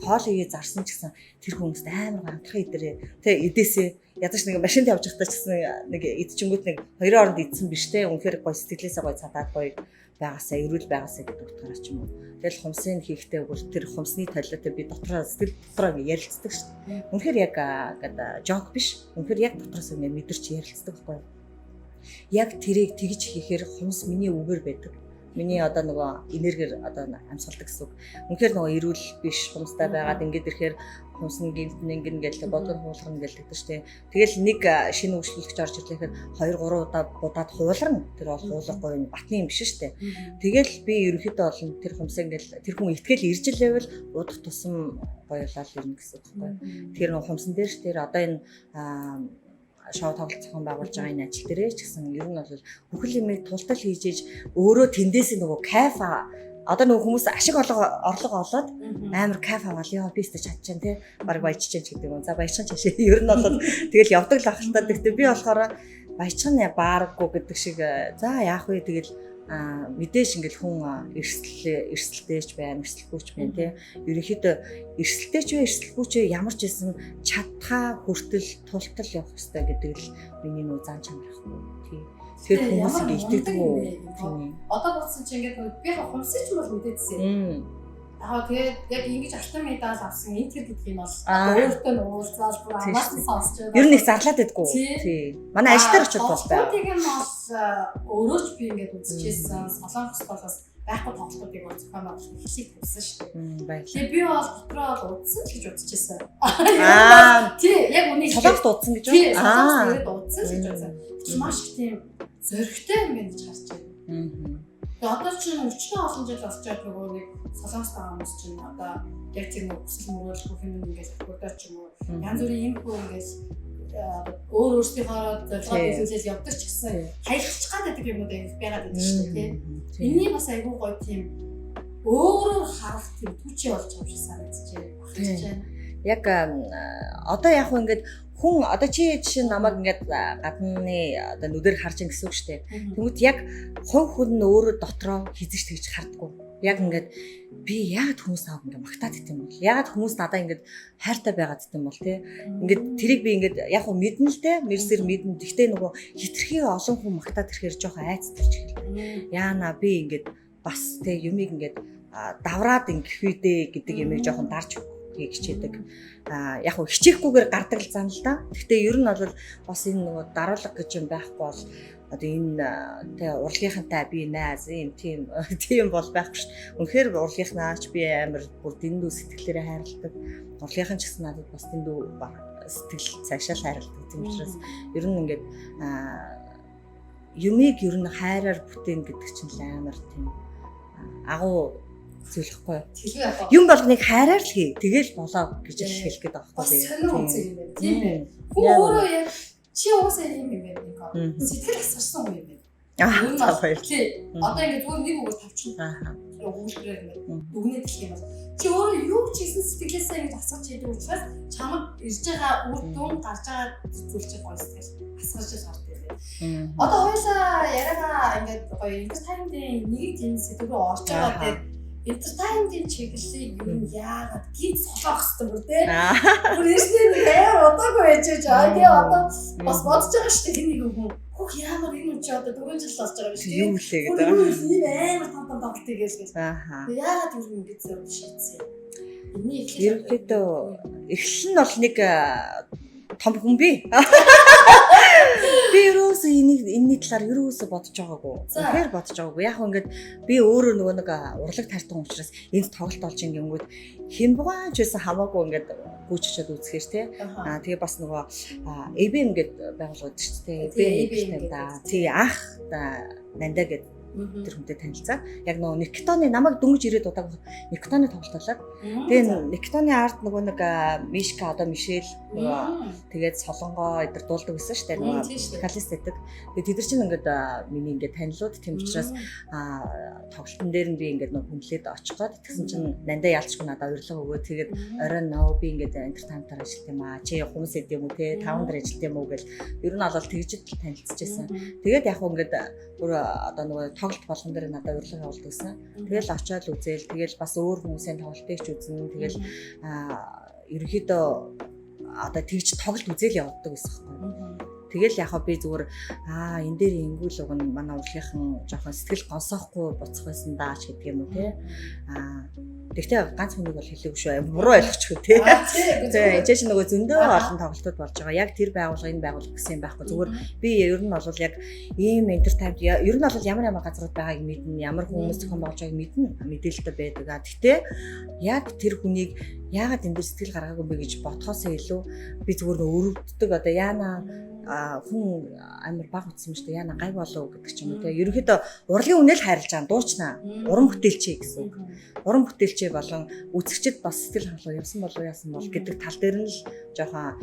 хоол хийе зарсан ч гэсэн тэр хүмүүст амар амтхаа идэрээ тэ эдээсээ ядаж нэг машинд явж байхдаа ч гэсэн нэг идчингүүд нэг хоёрын оронд идсэн биш тэ үнэхээр гоё сэтгэлээсээ гоё цадаад гоё байгаасаа эрүүл байгаасаа гэдэг утгаараа ч юм уу. Тэгэл хумсыг хийхдээ бүр тэр хумсны толиотой би дотроо сэтгэл дотроо ярилцдаг шүү дээ. Үнэхээр яг гэдэг жок биш. Үнэхээр яг дотроос ингэ мэдэрч ярилцдаг байхгүй. Яг тэрийг тэгж хийхээр хумс миний үгээр байдаг. Миний одоо нөгөө энергиэр одоо амьсгалдаг гэсэн үг. Үнэхээр нөгөө эрүүл биш хумстай байгаад ингээд ирэхээр хумс нь гинт ингээд бодгон хуулган гэдэг шүү дээ. Тэгэл нэг шинэ үйлчлүүлэгч орж ирлээхээр 2-3 удаа будаад хууларна. Тэр бол хуулахгүй батны юм биш шүү дээ. Тэгэл би ерөнхийдөө олон тэр хумсаа ингээд тэр хүн итгэл ирж илээвэл удах тусам гоёлал ирнэ гэсэн үг байхгүй. Тэр нөгөө хумсан дээр ш тэр одоо энэ шоу тоглолт зохион байгуулж байгаа энэ ажил дээрээ ч гэсэн ер нь бол бүхэл юмыг тултал хийж иж өөрөө тэндээс нөгөө кайф одоо нөгөө хүмүүс ашиг орлого олоод амар кайф аваад яа би өстө чадчихсан тий баг баяжчихж гэдэг юм. За баяжхан чашаа ер нь бол тэгэл явдаг л ахaltaа гэхдээ би болохоор баяжхан баарггүй гэдэг шиг за яах вэ тэгэл мэдээж ингээл хүн эрсэлтээч байна, эрсэлгүйч байна тий. Ерөнхийдөө эрсэлтээч вэ, эрсэлгүйч вэ ямар ч байсан чадхаа хүртэл тултал явах хэрэгтэй гэдэг л миний нөө зан чанар байхгүй тий. Тэр хүмүүс ингэ итгэдэг үү тий. Одоо бодсон чи ингээд би хумсч бол мэдээдсэн. Яг тэгээд яг ингэж алтан медаль авсан энэ тэр гэдэг нь бол өөртөө уулзаад бүр амарсан сонсч байгаа. Ер нь их зарлаад байдгүй. Тий. Манай ажил дээр очиж бас байна. Тэгээд юм бол өөрөө ч би ингээд үзчихсэн Солонгос болоос байхгүй тоглолтуудыг зохион байгуулах ихийг тавьсан шүү дээ. Тэгээд би бол дотроо удсан гэж үзчихсэн. Тий, яг үнийг Солонгост удсан гэж үү? Солонгост ирээд удсан гэж үзсэн. Чи маш их тийм зөрөгтэй юм гэж харж байна. Тэгээд одоо ч өчнөө олон жил болчиход нөгөө нэг Солонгос байгаа хүмүүс чинь одоо яг тийм өсөл мөрөөлөх юм ингээд хөдөө ч юм уу янз бүрийн юм хөө ингээд өөр өөрсдийнхөө зорилгоо бизнесээс явдаг ч гэсэн хаягдчих гад байдаг юмуд их байгаад байдаг шүү дээ тийм. Энийг бас айгүй гоё тийм өөрөөр харах тийм түүчээ болж байгаа юм шиг санагдаж байна. Яг одоо яг хөө ингээд хүн одоо чи жишээ намайг ингээд гадны одоо нүдээр харж ин гэсэн үг шүү дээ. Тэгмэд яг хувь хүн өөрөө дотроо хизэж тэгж хардггүй. Яг ингээд би яагаад хүмүүс аав ингээд магтаад идэм бол яагаад хүмүүс надаа ингээд хайртай байгаад идэм бол тий. Ингээд тэрийг би ингээд яг хөө мэднэ л дээ. Мэрсэр мэднэ. Гэхдээ нөгөө хитрхи олон хүн магтаад ирэхээр жоохон айцтарч эхэлдэг. Яана би ингээд бас тий юмыг ингээд давраад ингэх үедээ гэдэг юмыг жоохон дарж хийх хичээдэг. Яг хөө хичээхгүйгээр гардаг л зам л да. Гэхдээ ер нь бол бас энэ нөгөө дараалга гэж юм байхгүй бол одоо энэ тэ урлагийнхантай би найз юм тийм бол байхгүй шүү дээ. Үнэхээр урлагийнхнаач би амар бүр дэндүү сэтгэлээрээ хайрладаг. Урлагийнхан ч гэсэн надад бас дэндүү сэтгэл цаашаа хайрладаг. Тийм учраас ер нь ингээд юмыг ер нь хайраар бүтээн гэдэг чинь л амар тийм агуу зүйлэхгүй. Юм болгоныг хайраар л хий. Тэгэл болоо гэж хэлэх гээд байгаа байхгүй би. Тийм ээ. Өөрөө яг чи уусаа юм байна нэг. Сэтгэл асарсан юм байна. За баяр. Одоо ингээд зүгээр нэг үгээр тавьчихна. Өгүүлбэрээр ингээд дүгнээд хэлэх юм бол чи өөрөө юу ч хийсэн сэтгэлээсээ ингэж асгаж хийдэг учраас чамд ирж байгаа үр дүн гарч байгаа зүйлч гоё сэтгэл асгаж гардаг юм. Одоо хоёулаа яриагаа ингээд гоё entertainment-ийн нэг тийм сэдвээр орж байгаа дээр entertainment-ийн чиглэлийг юу яагаад гид солоох хэрэгтэй бүр те. Бүр eersний нэг удаагүй байж байгаа. Тэгээ одоо бас бодож байгаа шүү дээ хэнийг хүн. Хөх яагаад энэ үчи одоо 4 жил болж байгаа юм шүү дээ. Юу лээ гэдэг. Энэ амар том тоглолт хийгээл. Яагаад юу ингэ зөв шийдсэн. Ерөнхийдөө эхлэл нь бол нэг том хүн би. Би ерөөсөө энэний талаар ерөөсөө бодож байгаагүй. Тэгэхээр бодож байгаагүй. Яг ингээд би өөрөө нөгөө нэг урлаг тартан учраас энд тоглолт болж ингэнгүүт хэмбугаан ч байсан хамаагүй ингээд гүйччихэд үзэхээр те. Тэгээ бас нөгөө EBM гэдэг байгууллагууд шүү дээ. EBM да. Тэгээ анх Нандаа гэдэг тэр хүнтэй танилцаа. Яг нөгөө Никтоны намайг дөнгөж ирээд удааг Никтоны тоглолт болоод тэгээ Никтоны арт нөгөө нэг Мишка одоо Мишель нөгөө тэгээд Солонгоо эдэр дуулдаг гэсэн шүү дээ. Нөгөө вокалист гэдэг. Тэгээд тэд нар чинь ингээд миний ингээд танилуд тийм учраас тоглолтын дээр нь би ингээд нөгөө хүнлээд очиход тэгсэн чинь Нандаа ялчгүй надад урилга өгөө. Тэгээд оройн нөө би ингээд entertainment-аар ажиллах юм аа. Чи хүмүүс эд юм уу те 5 дөр ажиллах юм уу гэл ер нь бол тэгж танилцчихсан. Тэгээд яг ингээд бүр одоо нөгөө тоглолт болгон дээр надад урилга явуулдаг гэсэн. Тэгэл очиод үзээл тэгэл бас өөр хүмүүсийн тоглолтыг ч үзнэ. Тэгэл ерөнхийдөө одоо тэгж тоглолт үзээл явуулдаг гэсэн юм. Тэгэл яг би зүгээр энэ дээр ингүүл уг нь манай урлагийнхан жоохон сэтгэл гонсоохгүй буцах байсан даа ч гэдэг юм уу те. Тэгтээ ганц хүнийг бол хэлээгүй шүү. Буруу ойлгочихгүй те. Тэгээ энэ чинь нөгөө зөндөө олон тоглолтууд болж байгаа. Яг тэр байгууллага энэ байгууллага гэсэн юм байхгүй. Зүгээр би ер нь бол яг ийм entertainment ер нь бол ямар газрууд байгааг мэднэ, ямар хүмүүс зохион байгуулж байгааг мэднэ, мэдээлэлтэй байдаг. Тэгтээ яг тэр хүнийг яагаад энэ дээр сэтгэл гаргаагүй бэ гэж бодхоосоо илүү би зүгээр өрөвддөг. Одоо яана хүн амар баг утсан юм шүү дээ. Яна гай болов гэдэг ч юм уу те. Ерөнхийдөө урлагийн үнэл хайрлаж байгаа дуучнаа. Уран бүтээлчээ гэсэн үг. Уран бүтээлчээ болон үзэгчд бас сэтгэл хангалуун яасан бол гэдэг тал дээр нь л жоохон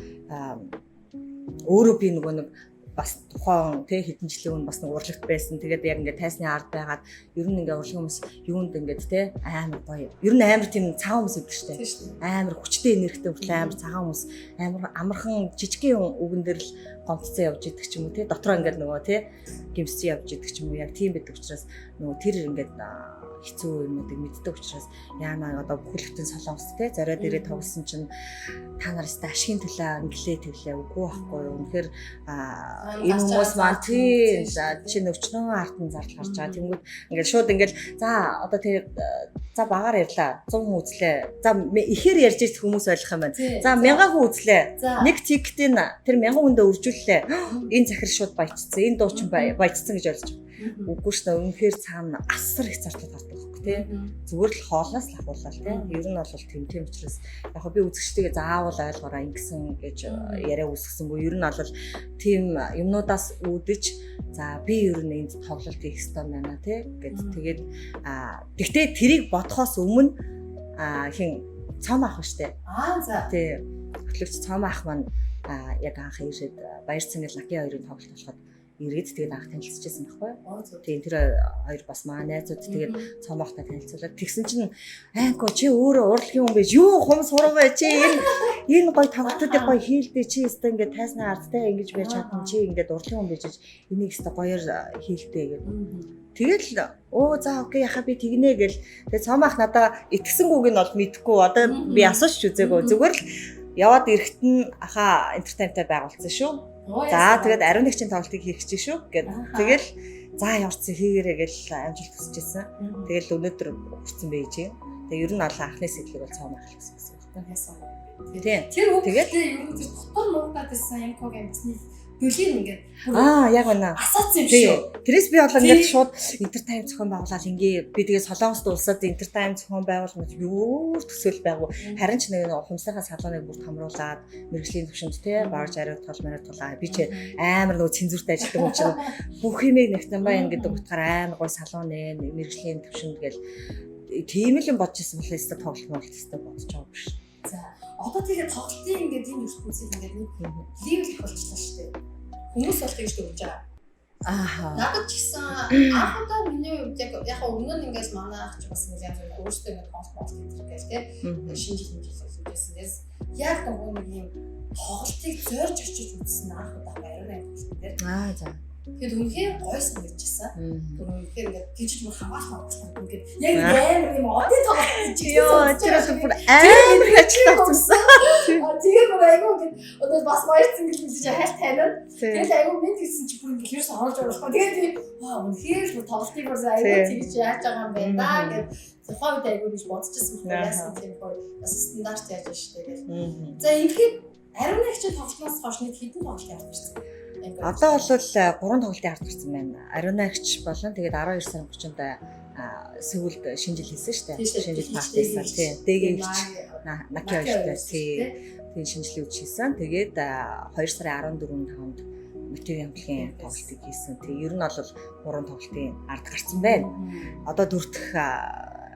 өөрөө би нөгөө нэг бас тухайн тэ хэдэн жилийн өмнө бас нэг урлагт байсан. Тэгээд яг ингээд тайсны ард байгаад ер нь ингээд урлагийн хүмүүс юунд ингээд тэ амар гоё. Ер нь амар тийм цагаан хүмүүс гэдэг штэ. Амар хүчтэй энергитэй хүртэл амар цагаан хүмүүс амар амархан жижигхэн үгэн дээр л гомцсон явж идэг ч юм уу тэ. Дотроо ингээд нөгөө тэ гимсцэн явж идэг ч юм уу. Яг тийм байдаг учраас нөгөө тэр ингээд хэцүү юмнуудыг мэддэг учраас яана одоо бүхэлдэн солонгос те зориод ирээ тоглосон чинь та нараас ашигын төлөө инглээ тэглээ үгүй байхгүй юу. Үнэхээр энэ хүмүүс маань тий чи нөвчнөө артын зардал гарч байгаа. Тэнгүүд ингээд шууд ингээд за одоо тэр за багаар ярьлаа 100 хүн үзлээ. За ихээр ярьж ирэх хүмүүс ойлгох юм байна. За 1000 хүн үзлээ. Нэг тикетийн тэр 1000 хүндээ үржүүллээ. Энэ захир шууд баяжцсан. Энэ дуучин баяжцсан гэж ойлгож байна. Үгүй шүү дээ. Үнэхээр цаана асар их зардал гардаг байхгүй тий. Зүгээр л хоолноос л ахуулаа тий. Ер нь бол тийм учраас яг би үзэгчтэйгээ заавал ойлгоорой ингэсэн гэж яриа үүсгэсэнгүй. Ер нь бол тийм юмнуудаас үүдэж за би ер нь энд тоглолт хийх ёстой байна тий гэд тэгээд тэгтээ тэрийг бодхоос өмнө хин цом ах штэ. За тий. Хөтлөгч цом ах маань яг анх ирээд баяр цэнгэл Лаки хоёрын тоглолт болоход ирээд тэгээд анх танилцчихсан байхгүй. Тийм тэр хоёр бас маа найзууд тэгээд цомоохтой танилцуулаад тэгсэн чинь айко чи өөрөө урлагийн хүн байж юу хумс хургай чи энэ гой тоглолтуудыг гой хийлдэ чи өстой ингээд тайсны ардтай ингэж байж чадсан чи ингээд урлагийн хүн байж энийг өстой гоёор хийлдэ гэдэг. Тэгэл за окей яхаа би тэгнэ гэл тэгээд цомоох надаа итгэсэнгүйг нь бол мэдэхгүй одоо би асууж үзээгөө зүгээр л яваад ирэхэд нь entertainment байгуулсан шүү. За тэгээд ариун нэгчийн тоглолтыг хийх гэж шүү гэд. Тэгэл за яварцсан хийгээрэй гэл амжилт хүсэжсэн. Тэгэл өнөөдөр хүрсэн байж. Тэгээ ер нь олон анхны сэтлэг бол цаамаа хэлсэн гэсэн. яасан. Тийм. Тэр үгтэй ер нь тэр дотор нуугдаад байсан Энкогийн бас нэг бүлийг ингээд яг байна. асаацсан юм шүү. Тэрээс би болоо ингээд шууд entertainment зохион байгуулаад ингээ би тэгээ Солонгост улсад entertainment зохион байгуулах юу төсөөл байгуу. Харин ч нэг ухамсарынхаа салууныг бүр томруулаад мэрэгжлийн төвшөнд те барж ариутгал мариутгалаа би ч амар нөгөө цензуртай ажилладаг юм чинь бүх юмыг Нягтанбай ингээд утгаар амар гой салуун мэрэгжлийн төвшөнд гэл тийм л юм бодож ирсэн болохоор өстө тоглолт болчихсон бодож байгаа биш. За одоо тэгээд тоглолтын ингээд энэ ертөнцийг ингээд нэг левел болчихлоо шүү дээ. Хүмүүс бол тэгж дүрж байгаа. Надад ч гэсэн анх удаа миний хувьд яг өмнө нь ингээс манай ах ч бас нэг янз бүр өөртөө ингээд тоглолт хийх гэх тийм шинжил үзүүлжсэн. Яг нэг юм тоглолтыг зорж очиж үзсэн анх удаа баяраа юм дээр. За. Тэгээд үнэхээр гойсон гэжсэн. Үнэхээр ингээд тийч мөр хамаалах болсон. Ингээд яг амар юм одын тоглолт хийж байгаа. Тэрээс бүр амар ажиллагдсан. Тэгээд бүр айгүй ингээд одоо бас баярсан гэж хэлж хайр таниа. Тэгээд айгүй мэд гэсэн чи бүр ингээд хэрс оруулж байгаа. Тэгээд үнэхээр л тоглолтыг бүр айгүй тэгж яаж байгаа юм бэ даа гэд тухайн үед айгүй гэж бодчихсон байна. Яасан тийм гоё бас стандарт яаж байна шүү дээ. За ингээд ариун нэгчийн тоглолтоос хойш нэг хэдэн тоглолт явуулсан. Одоо бол 3 тоглолтын ард гарсан байна. Ариунагч болон тэгээд 12 сарын 30-нд Сеулд шинжил хийсэн шүү дээ. Шинжил партисан тийм. Дээгч Накиоштай тийм шинжилгээ үжижсэн. Тэгээд 2 сарын 14-5-нд Матео Ямплийн тоглолтыг хийсэн. Тэгээд ер нь бол 3 тоглолтын ард гарсан байна. Одоо 4 дахь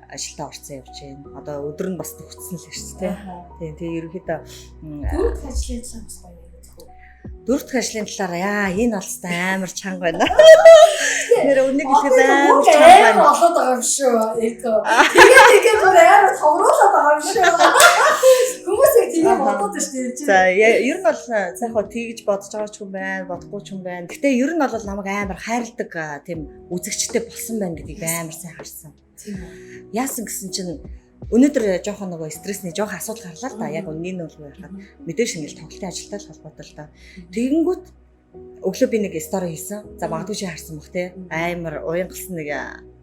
ажилдаа орсон явж байна. Одоо өдөр нь бас төгссөн л шүү дээ. Тийм. Тэгээд ерөнхийдөө 4 дахь ажлын цаг бас гоё. 4 дахь ажлын талаар энэ болстой амар чанга байна. Нэр үнийг хэлэхэд амар чанга байна. Олоод байгаа юм шүү. Тэгээд бүр амар товруулаад байгаа юм шүү. Хүмүүс яг тийм бодоод байна шүү дээ. За ер нь бол цаахаа тэгж бодож байгаа ч юм байна, бодохгүй ч юм байна. Гэтэ ер нь бол намайг амар хайрладаг тийм үзэгчтэй болсон байна гэдгийг амар сайн харсан. Яасан гэсэн чинь өнөөдөр жоохон нөгөө стрессний жоохон асуудал гарлаа л да. Яг үнийн нь бол байхад мэдээж ингээл тоглолтын ажилтай л холбоотой л да. Тэгэнгүүт өглөө би нэг стори хийсэн. За магадгүй чи харсан бах те. Амар уян галсан нэг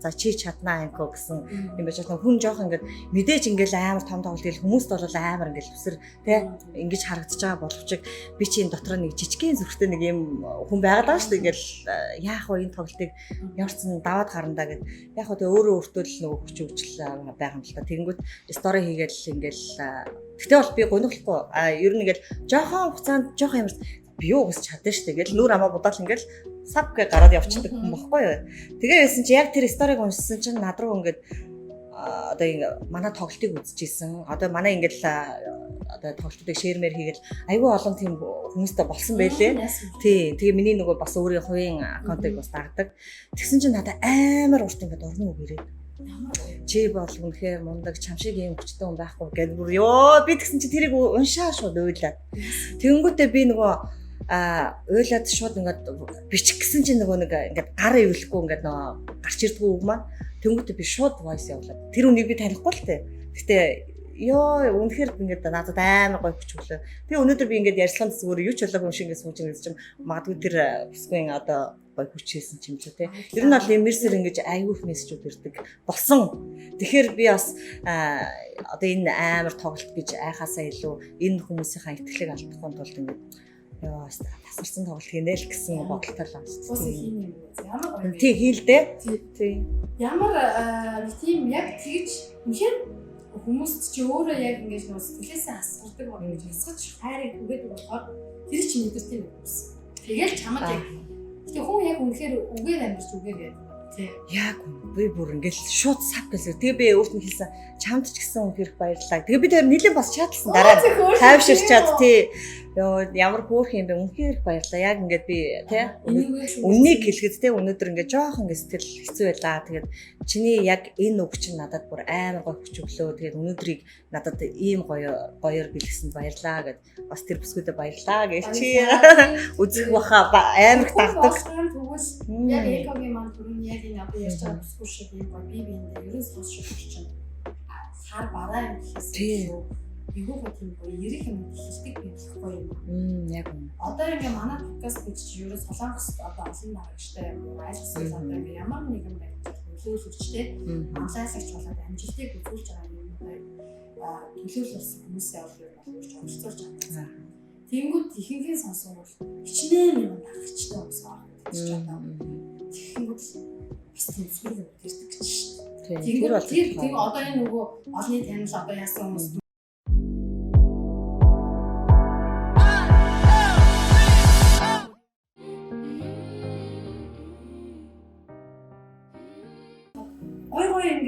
за чи чаднаа анко гэсэн юм байж байгаа. Хүн жоохон ингээд мэдээж ингээл амар том тоглолт хийх хүмүүст бол амар ингээл өсөр те ингэж харагдаж байгаа боловч би чи энэ дотор нэг жижигхэн зүрхтэй нэг юм хүн байгаад байгаа шүү дээ. Ингээл яах вэ энэ тоглолтыг яварцсан даваад гарандаа гэд яг хөө өөрөө өөртөө л нөгөө хүч хөгжил байгаа юм л та. Тэгэнгүүт стори хийгээл ингээл тэгтээ бол би гонхлохгүй ер нь ингээл жоохон хугацаанд жоохон ямарч би юу гэж чадсан шүү дээ. Ингээл нүр амаа будаал ингээл сав гэ гараад явчихдаг хүн баггүй юу. Тэгээ байсан чи яг тэр сториг уншсан чинь над руу ингээд одоо ингээ манай тоглолтыг үзчихсэн. Одоо манай ингээл одоо тоглолтуудыг шеэрмээр хийгээл айгүй олон тийм хүмүүстэй болсон байлээ. Тий. Тэгээ миний нөгөө бас өөрийн хувийн аккаунтыг бас дагдаг. Тэгсэн чинь надад амар урт ингээд урны үг ирээд. Чи бол үнэхээр мундаг чамшиг юм хүчтэй хүн байхгүй гэдэг бүр ёо би тэгсэн чи тэрийг уншаа шууд уйлаад. Тэнгүүтээ би нөгөө уйлаад шууд ингээд бичих гэсэн чинь нөгөө нэг ингээд гар ивлэхгүй ингээд нөгөө гарч ирдгүү үг маань тэнгүүтээ би шууд voice явуулаад тэр үнийг би танихгүй л тээ. Гэтэ ёо үнэхээр ингээд надад амар гоё хүч өглөө. Тэгээ өнөөдөр би ингээд ярьслан зүгээр юу ч болоогүй юм шиг ингээд сууж байгаа юм магадгүй тэр бүсгүй одоо гоё хүч хийсэн ч юм ч тий. Ер нь бол иммерсэр ингэж аюух мессежүүд ирдэг болсон. Тэгэхээр би бас одоо энэ амар тоглолт гэж айхаасаа илүү энэ хүмүүсийнхаа итгэлийг алдахгүй тулд ингэж ёо тасарсан тоглолт хийнэ л гэсэн бодолтой л байна. Ямар гоё. Тий хийлдэ. Тий. Ямар тийм яг тэгж үнэхээр хүмүүст чи өөрөө яг ингэж нөө сэтгэлээсээ асгардаг байна гэж асгаж хайрыг үгээд болохоор тэр чинь өдөртэй хүмүүс. Тэгэл чамд яг тэг хүн яг үнэхээр үгээр амьдч үгээр яа. Яг би бүр ингээл шууд сав гэсэн. Тэгээ би өөрт нь хэлсэн чамд ч гэсэн үнэхээр баярлалаа. Тэгээ би тэр нийлэн бас чатлсан дараа тайвширч чад тий. Ёо ямар хөөх юм бэ үнэхээр баярлалаа. Яг ингээд би тий үннийг хэлэхэд тий өнөөдөр ингээд жоох ингээд сэтгэл хэцүү байлаа. Тэгээд чиний яг энэ үг чинь надад бүр амар гоё хүч өглөө. Тэгээд өнөөдрийг надад ийм гоёор бэлгэсэнд баярлалаа гэд бас тэр бүсгүүдэд баярлалаа гэж чи үзэх баха амар тагдаг. Яг Экогийн маань түрүүн яг энэ одоо ярьж байгаа бүсгүй шиг юм ба би биэндээ ерөөс сонсох чинь сар бараа юм гэхээс юу гэх юм бэ? Ярих юм хэлдэг байхгүй юм. Яг үнэ. Одоо ингээ манай подкаст гэж чи ерөөс Солонгост одоо олон нарагчтай айлстай одоо ингээ ямар нэгэн байдлаар нөлөөлөгчтэй анлайлагч болоод амжилтыг үзүүлж байгаа юм байна. төлөөлсөн хүмүүсийн олбыг бол юу ч оролцуулж чадсан. Тэнгүүд ихэнхийн сонсгол бол хичнээн юм дагагчтай хүмүүс байгаа гэж бодоо. Тэнгүүд бас тэнцвэр өгдөг гэж шүү дээ. Тийм одоо энэ нөгөө олонний танил одоо яасан хүмүүс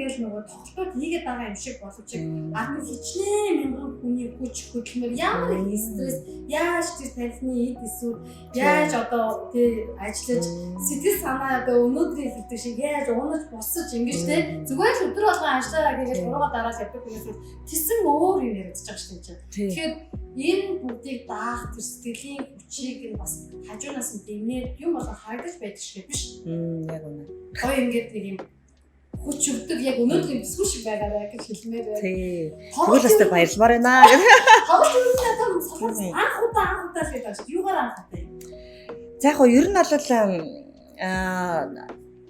ингээл нөгөө тоглолтууд хийгээд байгаа юм шиг боловч арны хичнээн мянган хүний хүч хөдөлмөр ямар их стресс яаж тэр тархины эд эсвэл яаж одоо тий ажиллаж сэтгэл санаа одоо өнөөдрийн хэлдэг шиг яаж унаж босож ингэж тий зүгээр л өдөр болгон ажиллаа гэж бурууга дараад явдаг хүмүүс тэсэн өөр юм яриад байгаа шүү дээ. Тэгэхээр энэ бүгдийг даах тэр сэтгэлийн хүчийг нь бас хажуунаас нь дэмнээд юм болон харагдаж байдаг шиг биш. Яг үнэ. Гоё ингээд нэг юм хүч өгдөг яг өнөөдрийн бүсгүй шиг байгаарай гэж хэлмээр байна. Тий. Тэгвэл бас баярлмаар байна гэх. Тоглож байгаа хүмүүс анх удаа л гэдэг чинь юугаар анх удаа юм. За яг ер нь бол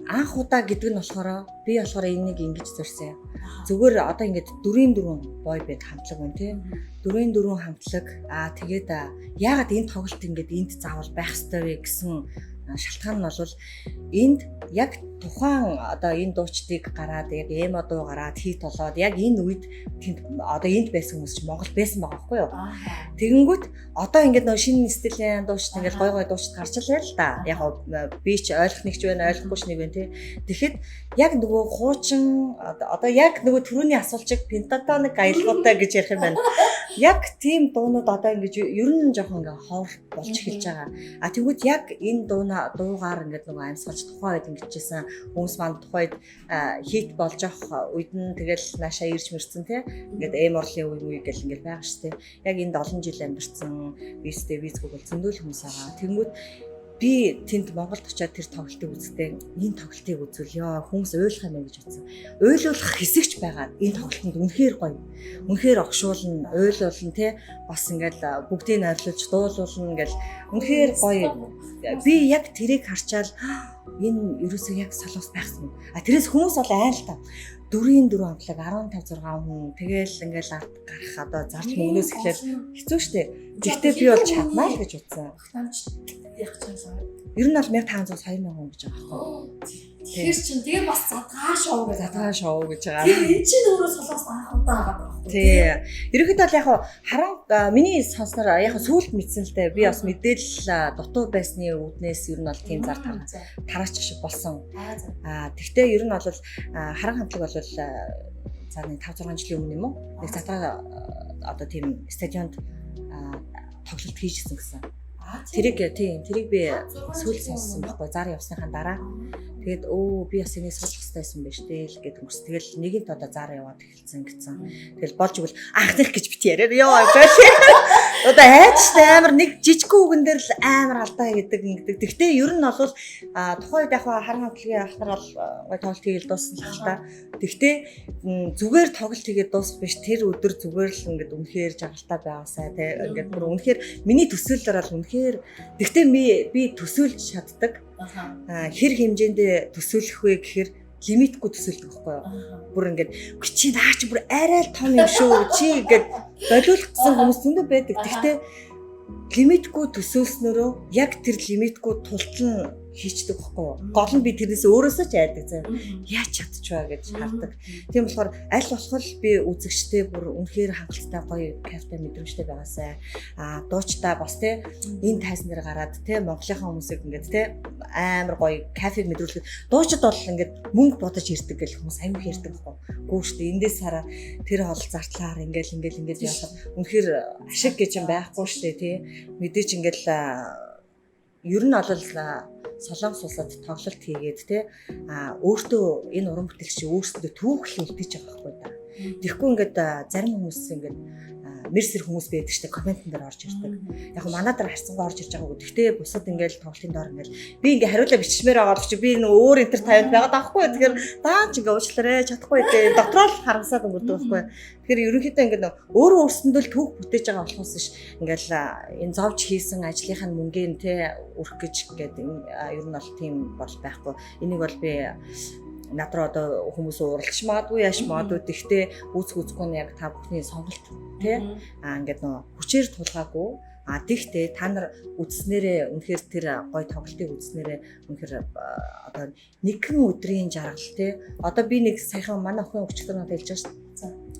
анх удаа гэдэг нь болохоор би болохоор энийг ингэж зорьсон. Зүгээр одоо ингээд 4-4 бой бэд хамтлаг байна тий. 4-4 хамтлаг тэгээд яагаад энэ тоглолт ингээд энд заавал байх ёстой вэ гэсэн шалтгаан нь бол энд яг тухайн одоо энэ дуучдыг гараад яг эмо дуу гараад хит болоод яг энэ үед тэнд одоо энд байсан хүмүүс чинь Монгол байсан байгаа байхгүй юу. Тэгэнгүүт одоо ингээд нөгөө шинэ стилийн дуучид ингээд гой дуучид гарч илээ л да. Яг би ч ойлгох нэгч байна, ойлгохгүй ч нэг байна тий. Тэгэхэд яг нөгөө хуучин одоо яг нөгөө түрүүний асуулчиг пентатоник аялгуудаа гэж ярих юм байна. Яг тийм дуунууд одоо ингээд ер нь жоохон ингээд ховор болж эхэлж байгаа. Тэгвэл яг энэ дуугаар ингээд нөгөө амьсгалж тухайн үед ингэжсэн хүмүүс манд тухайд хит болж авах үед нь тэгэл наашаа ирж мэрсэн тий ингээд эморлын үе гэл ингээд байгаа штэ яг энд олон жил амьдэрсэн визтэй визгүй бол зөндөл хүмүүс байгаа. Тэнгүүд би тэнд Монголд очиад тэр тоглолтыг үзэхдээ энэ тоглолтыг үзүүлё хүмүүс ойлгох юм гэж бодсон. Ойлгуулах хэсэгч байгаа. Энэ тоглолтод үнэхээр гоё. Үнэхээр огшуулна, ойлгуулна тий бас ингээд бүгдийг найрлуулж дуулуулна гэл үнэхээр гоё. Би яг тэрийг харчаал энэ ерөөсөө яг солоос байхсан. Тэрээс хүмүүс бол айл та 4-4 амтлаг 15-6 хүн тэгэл ингээл ард гарах одоо зарч мөнгнөөс эхлээл хэцүү шттэ. Гэхдээ би бол чадмаа л гэж утсан. Яг ч юм. Ер нь бол 1500-2000 хүн гэж байгаа байхгүй. Тэгэхээр чинь тэгээ бас задгаа шоу гэж байгаа. Тэгээ энэ чинь өөрөө солоос анх удаа байгаа байхгүй. Тий. Ерөнхийдөө бол яг харан миний сонсноор яг сүүлд мэдсэн л дээ. Би бас мэдээлэл дутуу байсны үүднээс ер нь бол тийм зар тараач шиг болсон. Тэгтээ ер нь бол харан хамтлаг бол за нэг 5-6 жилийн өмнө юм уу? Нэг задгаа одоо тийм стадионд тоглолт хийжсэн гэсэн. Тэрийг би сүүл сонссон байхгүй зар явсныхаа дараа тэгээд би бас энийг суулгах хэрэгтэй байсан байж тэл гэдэг өнгөрс. Тэгэл нэгэнт одоо зар яваад эхэлсэн гэсэн. Тэгэл болж игэл анхных гэж бит яриа ёо. Одоо хайчтай амар нэг жижиг үгэн дээр л амар алдаа гэдэг ингэдэг. Гэхдээ ер нь бол тухайн үед яг харан хамтлагийн ахнаар бол тоглолт хийгээл дууссан л та. Гэхдээ зүгээр тоглолт хийгээд дуусах биш тэр өдөр зүгээр л ингээд үнэхээр жаргалтай байгаасай тий ингээд бүр үнэхээр миний төсөөллөөр бол үнэхээр гэхдээ би төсөөлж чаддаг. Хэр хэмжээндээ төсөөлөх вэ гэхээр лимитгүй төсөөлдөг байхгүй юу? Бүр ингээд чи наач бүр арай л том юм шүү чи ингээд болиулсан хүмүүс зөндөө байдаг. Гэхдээ лимитгүй төсөөлснөрөө яг тэр лимитгүй тултал хийчдэг байхгүй юу? Гол нь би тэрнээс өөрөөсөө ч айдаг заа. Яаж чадчихваа гэж хардаг. Тийм болохоор аль болох би үзэгчтэй бүр үнэхээр хангалттай гоё кайфтай мэдрэмжтэй байгаасай. Дуучтай бас те энэ тайзан дээр гараад те Монголынхаа хүмүүсийг ингээд те амар гоё кайфыг мэдрүүлэхэд дуучид бол ингээд мөнгө бодож ирдэг гэх хүмүүс аюу хэрдэг байхгүй. Гүү штэ эндээс хараа тэр хол зартлаар ингээд явахад үнэхээр ашиг гэж юм байхгүй штэ те мэдээч ингээд ер нь бол Солонгос улсад тоглолт хийгээд те өөртөө энэ уран бүтээлч өөрсдөө түүхэл үлдээж байгаа байхгүй да. Тэгэхгүй ингээд зарим хүмүүс ингээд мерсер хүмүүс байдаг штэ комментэн дээр орж ирдэг. Яг манай дээр харцангуй орж ирж байгаа. Гэхдээ бусад ингээд тоглолтын доор ингээд би ингээд хариулаа бичмээр байгаа ч би нэг өөр энтер тавиад байгаа даахгүй. Тэгэхээр даач ингээд уучлаарай чадахгүй дээ. Дотроо л харгасаад өнгөрдөг байхгүй. Тэгэхээр ерөнхийдөө ингээд өөрөө өөрсөндөө л түүх бүтээж байгаа болохоос ш ингээд энэ зовж хийсэн ажлынхаа мөнгөний те өрөх гэж ингээд ер нь бол тийм бол байхгүй. Энийг бол би над руу одоо хүмүүс уралдаж магадгүй яаш магадгүй тэгтээ үзэхгүй нь яг та бүхний сонголт тий ингээд нөө хүчээр тулгаагүй тэгтээ та нар үзснээрээ үнэхээр тэр гой тоглолтыг үзснээрээ үнэхээр одоо нэгэн өдрийн жаргал тий одоо би нэг саяхан манай охин өчтөр надад хэлж байгаа шүү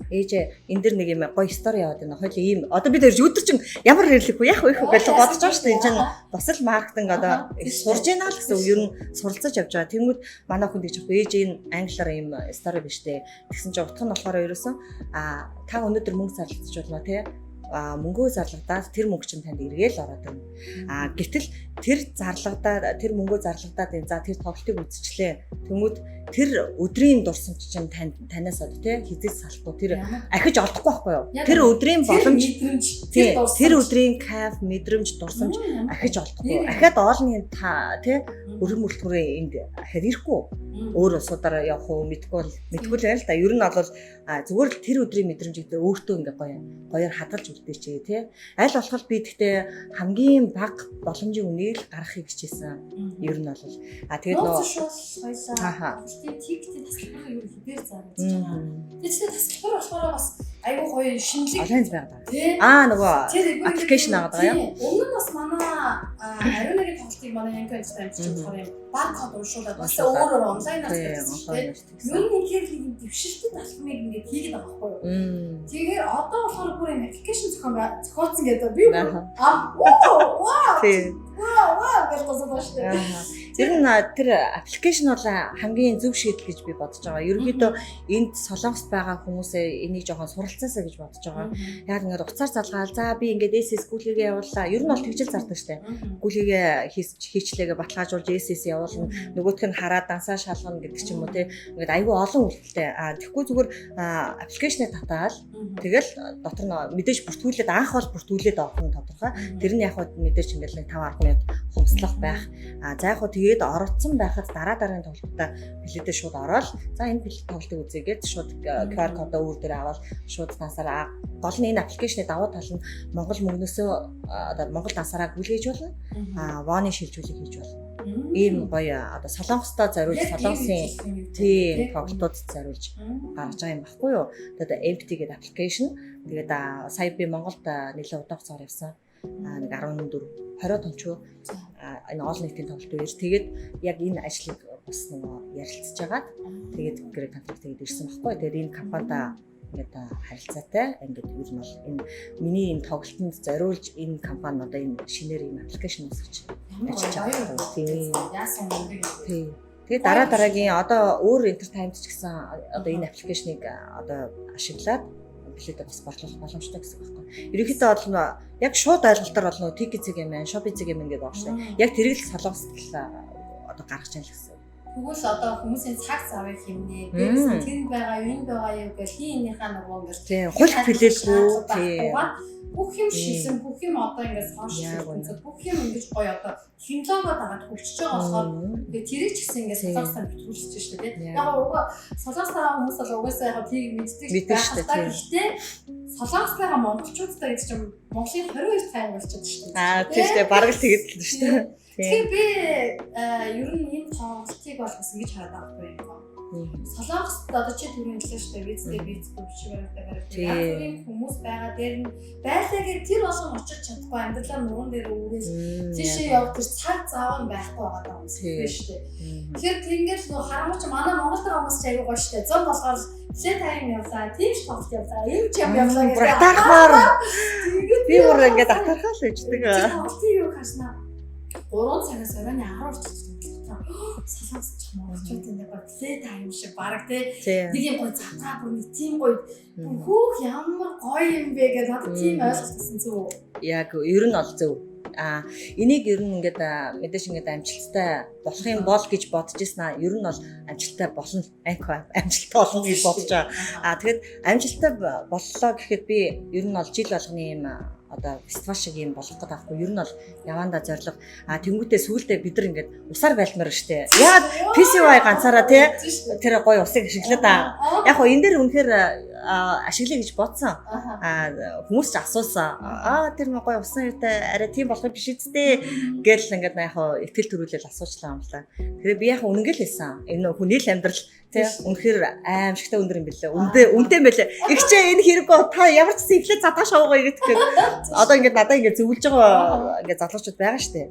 ээж энэ дэр нэг юм гоё стори яваад байна. Хоёул ийм одоо бид өдөр чинь ямар хэрэглэхгүй яах вэ гэж бодож байгаа шүү дээ. Энэ чинь бас л маркетинг одоо сурж яана л гэсэн үг ер нь суралцаж явж байгаа. Тэнгүүд манай хүн гэж ээж энэ англиар ийм стори биш дээ. Тэгсэн чинь утга нь болохоор ерөөсөн та өнөөдөр мөнгө зарлагдчих болно тий мөнгөө зарлагдаад тэр мөнгө чинь танд эргээл ороод байна. Гэтэл тэр зарлагдаад тэр мөнгөө зарлагдаад энэ за тэр тоглолтыг үзчихлээ. Тэнгүүд тэр өдрийн дурсамж чинь танаас од тий хизээс салахгүй тэр ахиж олдохгүй байхгүй юу? Тэр өдрийн боломж тэр өдрийн кайф мэдрэмж дурсамж ахиж олдохгүй. Ахаад оолны та тий өргөн мөлтгөрөө энд ахаад ирэхгүй. Өөр усуудаараа явах уу мэдгүй л байл та. Ер нь бол зүгээр л тэр өдрийн мэдрэмжийг өөртөө ингээ гоёор хадгалж үлдээч тий. Аль болох би гэхдээ хамгийн бага боломжийн үнийг л гаргахыг хичээсэн. Ер нь бол тэгээд нөө тиктэй таслахыг юу хэвээр зааж байгаа. Тэгэхээр таслахаар болохоор бас айгүй гоё шинэлэг аль байгаа. Тий. Нөгөө аппликейшн аваад байгаа юм. Өмнө нь бас манай ариун нэгэн тоглолтыг манай янканд амжилж болохоор юм баркод уншуулад бас өөрөөр онлайнаар хийсэн. Юу нэгээр нэг дэвшилтэд алхмыг ингээд хийгээд байгаа байхгүй юу? Тэгэхээр одоо болохоор бүр юм аппликейшн зохиоцсон гэдэг би вау гэж бодож байна. Тэр нь тэр аппликейшн бол хамгийн зөв шийдэл гэж би бодож байгаа. Ерөнхийдөө энд Солонгост байгаа хүмүүсээ энийг жоохон суралцаасаа гэж бодож байгаа. Яг ингээд уцаар залгаал за би ингээд SS гүлийгээ явууллаа. Ер нь бол тэгжэл зардаг штэ. Гүлийгээ хийчлээгээ баталгаажуулж SS явуулна. Нөгөөх нь хараад дансаа шалгана гэдэг ч юм уу те. Ингээд айгүй олон үйлдэлтэй. Тэгэхгүй зүгээр аппликейшнээ татаал тэгэл дотор нь мэдээж бүртгүүлээд анх бол бүртгүүлээд авах нь тодорхой. Тэр нь яг хөө мэдээж ингээд нэг 5-10 минут хумслах байх. За яг хөө тэгээд оролцсон байхад дараагийн тоглолтод билетээ шууд ороод за энэ билет тоглолтыг үзээгээд шууд QR кодоо өөр дээр аваад шууд дансаараа гол нь энэ аппликейшний давуу тал нь Монгол мөнгнөөсөө одоо Монгол дансаараа гүйлгээж болно. Вооны шилжүүлэг хийж болно. Ийм гоё одоо Солонгостой зориулж Солонгосын тийм тоглолтууд зориулж гаргаж байгаа юм баггүй юу. Тэгээд Empty гэдэг аппликейшн. Тэгээд сая би Монголд нэлээд удаан хугацаар явсан. Нэг 14-20 тончуу энэ олон нийтийн тоглолт үеэр тэгээд яг энэ ажлыг бас нөгөө ярилцж агаад тэгээд гэрээ контракт хийгээд ирсэн баггүй. Тэгээд энэ компанида ингээд харилцаатай ингээд ер нь бол энэ миний энэ тоглолтод зориулж энэ компани одоо энэ шинээр энэ аппликейшн үүсгэж ажиллаж байгаа. Тийм. Яасан юм бэ? Тийм. Тэгээд дараагийн одоо өөр entertainment ч гэсэн одоо энэ аппликейшнийг одоо ашиглаад билетээ бас борлуулах боломжтой гэсэн үг байхгүй. Ерөнхийдөө бол яг шууд ойлголтоор бол нөгөө тикет цэг юм байна, шопинг цэг юм ингээд байгаа шүү дээ. Яг тэрийг л Солонгост одоо гаргаж яана гэсэн. Тэгвэл одоо хүмүүсийн цаг завыг хэмнээ. Дээрээс тэнд байгаа юу, энэ байгаа юу гэх хийнийхээ нөгөө ингээд тийм хулт хэлээгүй тийм бүх юм шилэн бүх юм одоо ингээд соншилсан бүх юм ингэж гоё одоо технологиод агаад хөгжиж байгаа болохоор тэгээд тэрийг ч гэсэн ингээд Солонгосоор нэвтрүүлж шүү дээ тийм. Яг угаа Солонгост байгаа хүмүүс бол угаасаа яг тийг мэддэг байх таа гэхдээ Солонгост байгаа монголчуудтай гэж чинь Монголын 22 цай болчиход шүү дээ. Тийм шүү дээ. Бараг л тэгээд л шүү дээ. Тэгэхээр би ер нь энэ тоглолтыг бол бас ингэж хараад байгаа юм. Солонгост одоо чи түрүүн хэлсэн шүү дээ визтэй төвчгөрөлтэй барих. Яг тийм хүмүүс байгаа дээр нь байлаагийн тэр олон очиж чадахгүй амьдралаа нуган дээр өөрөөс тийшээ явах тэр цаг зав нь байхгүй байгаа юм шүү дээ. Тэгэхээр тэнгэр нөө харамч манай Монгол байгаа хүмүүс ч аягүй гоё шүү дээ. Зам болохоор лээ тайм явлаа, тийм ч тоглолт явлаа, юм ч явлаа гэдэг. Атархаар би бүр ингээд атархаа л ичдэг. Тоглолтын юу хаснаа 3 цагаас оройн 10 орчим Солонгос ч монголчууд энэ плей тайм шиг баг тий нэг юм гоё завтаа бүр нэг тийм гоё хүүх ямар гоё юм бэ гэдэг надад тийм ойлголт гэсэн зүг. Яг ер нь бол зөв. Энийг ер нь ингээд мэдээж ингээд амжилттай болох юм бол гэж бодож ирсэн. Ер нь бол амжилттай болно. Амжилттай болно гэж бодож байгаа. Тэгэхэд амжилттай боллоо гэхэд би ер нь бол жил болгоны юм одоо фестивал шиг юм болох гэдэг аахгүй. Ер нь бол яванда зориг. Тэнгүүтээ сүүлдээ бид нар ингээд усаар байлмаар штэ. Яг PCY ганцаараа тий тэр гоё усыг ашиглаад яг хоо энэ дээр үнэхээр ашиглая гэж бодсон. Хүмүүс ч асуусан. Тэр мэ гоё усан юутай арай тийм болох биш үсттэй гэж ингээд яг ихтгэл төрүүлэл асуучлаа юм лаа. Тэгэхээр би яг үнэнгээл хэлсэн. Энэ хүний л амьдрал тий үнэхээр аимшигтай өндөр юм билээ. Үнэтэй юм билээ. Игчээ энэ хэрэггүй та ямар ч сэглээ задгаа шоогоо гэдэг. Одоо ингээд надаа ингээд зөвлөж байгаа ингээд залуучууд байгаа шүү дээ.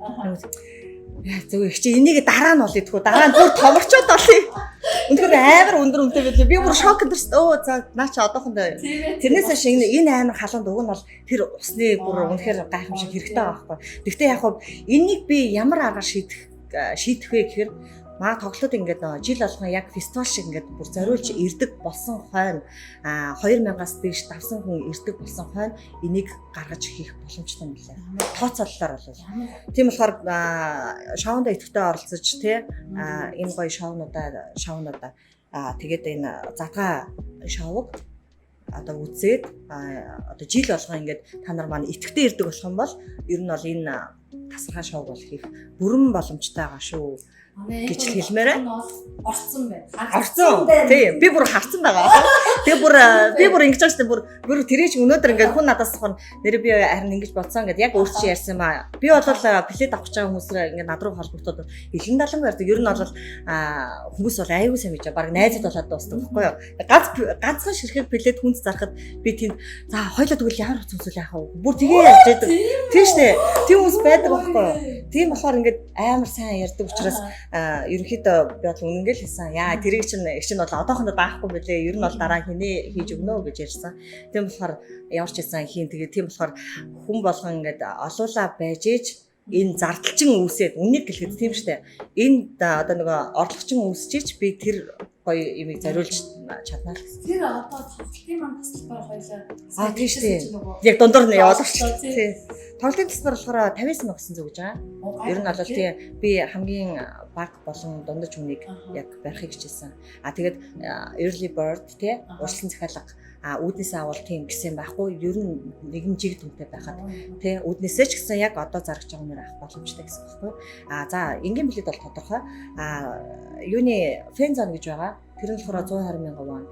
Яа зөв игчээ энийг дараа нь олъё гэдэггүй. Дараа нь бүр томорчод олъё. Үнэхээр амар өндөр үнэтэй билээ. Би бүр шок өдөрс. Өө за наа чи одоохондоо тэрнээс хойш энэ амар халуунд уг нь бол тэр усны бүр үнэхээр гайхамшиг хэрэгтэй байгаа байхгүй. Гэхдээ яг хөө энийг би ямар аргаар шийдэх вэ гэхээр маа тоглоод ингээд жил болгон яг фестивал шиг ингээд бүр зориулж ирдэг болсон хойно 2000-аас дээш давсан хүн ирдэг болсон хойно энийг гаргаж хийх боломжтой юм лээ. Тооцооллоор болов. Тийм болохоор шоунд идэвхтэй оролцож тий энэ гоё шоунуудаа тэгээд энэ задгаа шоуг одоо үзээд одоо жил болгон ингээд та нар маань идэвхтэй ирдэг болох юм бол ер нь бол энэ тасархай шоуг бол хийх бүрэн боломжтой байгаа шүү гэж хэлмээрээ орцсон байна. Орцсон. Тийм. Би бүр харцсан байгаа. Тэгээ би бүр ингэж байгаа шүү дээ. Бүр тэрийч өнөөдөр ингээд хүн надаас сухна нэр би харин ингэж бодсон ингээд яг өөр чи ярьсан юм аа. Би бол плед авах гэж байгаа хүмүүсээ ингээд над руу холбогдоод эхлэн даланг ярьдаг. Ер нь бол хүмүүс бол аюу сайн гэж баг найзад болоод дуусдаг байхгүй юу. Ганцхан ширхэг плед хүнд зарахад би тэнд за хоёлоо тэгвэл ямар хүмүүсүүл яах вэ? Бүр тгээ ярьж байдаг. Тийм шүү дээ. Тийм хүмүүс байдаг байхгүй юу. Тийм болохоор ингээд амар сайн ярьдаг учраас ерөнхийдөө би бол үнэнгээл хэлсэн. Яа тэрийг чинь бол одоохондоо даахгүй байлээ. Ер нь бол дараа хинээ хийж өгнө гэж ярьсан. Тийм болохоор ямар ч хэлсэн хийн тэгээ тийм болохоор хүн болгон ингээд олуулаа байж ээж энэ зардалчин үүсээд үннийг гэлэхэд тийм штэ. Энд одоо нөгөө орлогочин үүсчээч би тэр гоё имийг зориулж чаднаа л гэсэн. Тэр одоо тоглолтын маань тасалбар хоёлаа. Тийм штэ. Яг дундуур нь яваад шүү. Тийм. Тоглолтын тасалбар болохоор 50 сая гэсэн зүгж байгаа. Ер нь бол тийм би хамгийн баг болон дундаж хүнийг яг барихыг хичээсэн. Тэгээд early bird тий урьдчилан захиалга үүднээсээ авал тийм гэсэн байхгүй. Ер нь нэгэн жиг дүнтэй байхад тий үүднээсээ ч гэсэн яг одоо зарж байгаа нэр авах боломжтой гэсэн байхгүй. За энгийн билет бол тодорхой. Юуны фэн зон гэж байгаа. Тэр нь болохоор 120,000 вон.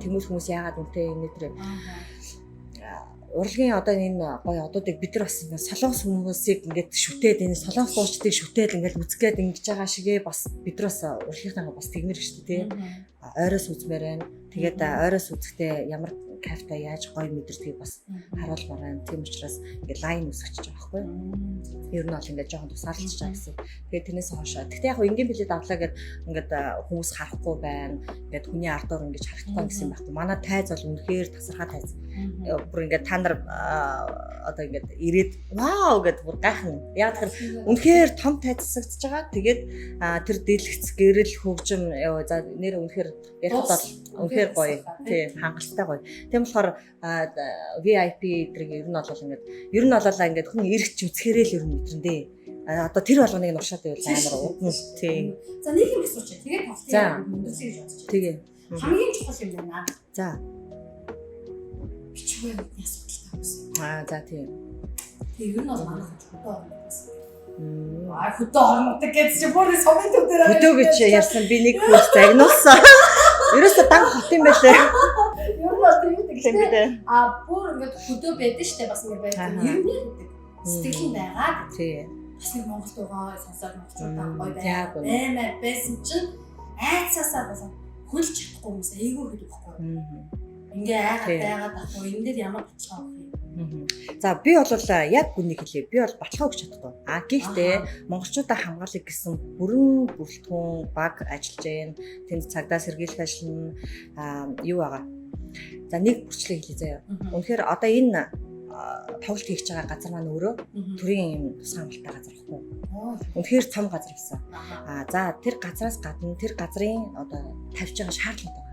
Тэмүүл хүмүүс яагаад үнэтэй энэ тэр урлагийн одоо энэ гоё одуудыг бид нар бас солонгос хүмүүсийг ингээд шүтээд энэ солонгос дуучдыг шүтээд ингээд үзгээд ингэж байгаа шигээ бас бид нар бас урлагийнхаа бас тэгмэр шүү дээ тий. Ойроос үзмээр байна. Тэгээд ойроос үзэхдээ ямар кафта яаж гоё мэдэрдгийг бас харуулмаар байна. Тийм учраас ингээд лайн үсгэж байгаа байхгүй. Ер нь бол ингээд жоохон тусаалж байгаа гэсэн. Тэгээд тэрнээс хоошоо. Гэхдээ яг энгийн билет авлаа гэд ингээд хүмүүс харахгүй байна. Ингээд хүний ардуур ингэж харагдахгүй гэсэн юм байхгүй. Манай тайз бол үнэхээр тасархай тайз. Бүр ингээд та нар одоо ингээд ирээд вау гэд бүр гайхна. Яг тэр үнэхээр том тайз засагдж байгаа. Тэгээд тэр дэлгэц гэрэл хөгжим за нэр үнэхээр ярих бол үнэхээр гоё. Тийм хангалттай гоё. Тийм болохоор VIP зэрэг ер нь бол ингээд хүн ирэх ч үзэхээрээ л ер нь мэдрэндээ. Одоо тэр болгоныг нуршаад байвал амар удна. Тийм. За нэг юм асууч. Тэгээд тоглолтын мөнгөсэй гэж бодож байна. Тэгээ. Хамгийн чухал юм байна. За. Бичвэр бидний асуудалтай хүмүүс. За тийм. Тэгээ ер нь бол манай хөдөө орнууд. Хөдөө орнууд гэж чи бүр сомент дээр хөдөө гэж ярьсан би нэг хүн загнуулсан. Ерөөсө дан хот юм байлээ. Ер нь бол тийм үү. Бүр ингээд хөдөө байдаг штэ бас нэг байдаг. Ер нь сэтгэлийн байгаа. Тийм. Бас нэг Монгол дуугаа сонсоод монголчуудаа гоё байна байсан чинь айцаасаа болоо хөлж чадахгүй хүмүүс айгүй хэд байхгүй. Ингээ айгаад байгаад ахгүй энэ дээр ямар баталгаа өгөх юм. За би бол яг үнийг хэлье. Би бол баталгаа өгч чадахгүй. Гэхдээ монголчуудаа хамгаалах гэсэн бүрэн бүрэлдэхүүн баг ажиллаж байна. Тэнд цагдаа сэргийлэх ажил нь юу байгаа. За нэг бүрчлэг хэлье заяа. Үнэхээр одоо энэ тоглолт хийж байгаа газар маань өөрөө төрийн юм тусгай амралтай газар байхгүй. Үнэхээр том газар байсан. За тэр газраас гадна тэр газрын одоо тавьж байгаа шаардлага байгаа.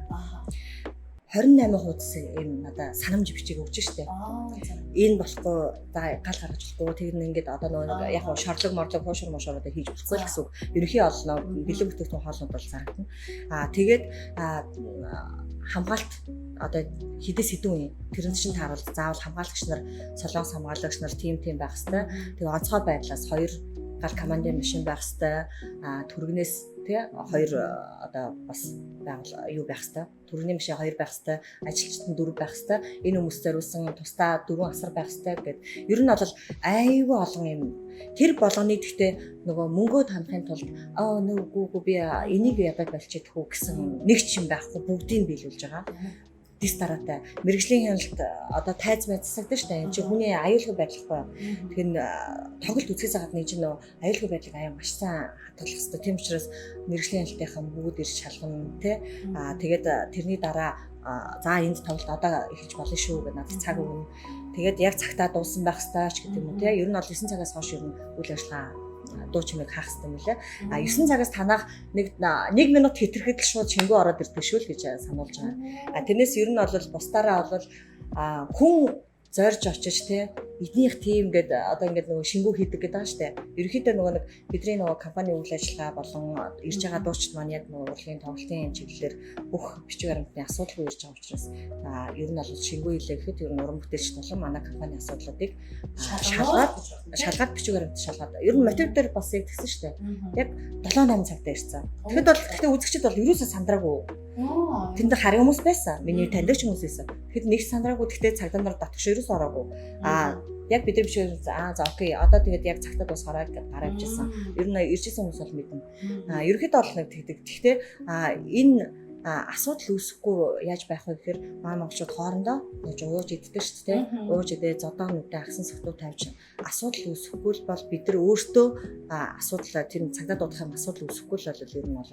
28 хуудас юм надаа санамж бичиг өгч штэ. Энэ болохгүй за гал гаргаж болохгүй тэр нь ингээд одоо нөгөө яг шорлог морлог хуушур мошороо хийж болохгүй гэсэн үг. Ерөнхий олноо бэлэг бүтээгдэхүүн хоолнууд бол зарагдана. Тэгээд хамгаалт одоо хэдээс хэдэн үе тэрэн чинь тааруул заавал хамгаалагч нар солонгос хамгаалагч нар тим байх хэвээр. Тэгээ онцгой байдлаас 2 гал командын машин байх хэвээр. Түргнээс тий хоёр одоо бас байгуул юу байх хэвээр төрөний машин хоёр байх хэвээр ажилчид нь 4 байх хэвээр энэ хүмүүс зориулсан тусдаа 4 асар байх хэвээр гэдэг. Ер нь бол айгүй олон юм тэр болгоныг гэхдээ нөгөө мөнгөө танахын тулд нөгөө би энийг ядаж болчихдох уу гэсэн нэг ч юм байхгүй бүгдийг биелүүлж байгаа. Дис дараатай мэрэгжлийн хяналт одоо тайз мэдсэгдэн штэ энэ чинь хүний аюулгүй байдлахгүй. Тэгэхээр тоглолт үзэхээс гадна энэ чинь нөө аюулгүй байдлыг аяа маш сайн хадгалах хэрэгтэй. Тийм учраас мэрэгжлийн хяналтынхаа бүгд ирж шалгана тий. Тэгээд тэрний дараа за энд тоглолт одоо эхэлж болно шүү гэдэг надад цаг өгнө. Тэгээд яг цагтаа дууссан байх хэрэгтэй ч гэдэг юм уу тий. Ер нь бол 9 цагаас хойш ер нь үйл ажиллагаа дуу чимээг хаах хэрэгтэй мөлий. 9 цагаас танах 1 минут хэтэрхэд л шууд шингүү ороод ирдэг шүү л гэж сануулж байгаа. Тэрнээс ер нь бол бусдаараа бол хүн зорж очиж те эднийх тийм ингээд одоо ингээд нөгөө шингүү хийдэг гэдэг байгаа штэ. Ерөнхийдөө нөгөө нэг бидний нөгөө компани үйл ажиллагаа болон ирж байгаа дуучид маань яг нөгөө урлагийн тоглолтын чиглэлээр бүх бичиг баримтны асуудалгүй ирж байгаа учраас ер нь бол шингүү хийлээ гэхэд ер нь уран бүтээлч болон манай компани асуудлуудыг шалгаад бичиг баримт шалгаад ер нь мотив дээр бас яг тэгсэн штэ. Яг 7-8 цагтаа ирсэн. Тэгэхэд үзэгчид бол ерөөсөө сандраагүй. Тэнд харин хүмүүс байсан. Миний таньдаг ч хүмүүс байсан. Тэгэхэд нэг сандраагүй гэхдээ цагдаа нар татгаш ерөөсөө ороогүй. Яг бид нар биш за окей одоо тэгээд яг цагтаа дуусгараа гэж гараа авчихсан. Ер нь иржсэн хүмүүс бол мэднэ. Ерөөхдөө бол нэг тэгдэг. Гэхдээ энэ асуудал үүсэхгүй яаж байх вэ гэхээр монголчууд хоорондоо ууж иддэг шүү дээ. Ууж идээ зодоо нүдэ агсан согтуу тавьж асуудал үүсэхгүй л бол бид нар өөртөө асуудал тэр цагдаа дуудах юм асуудал үүсэхгүй л бол ер нь бол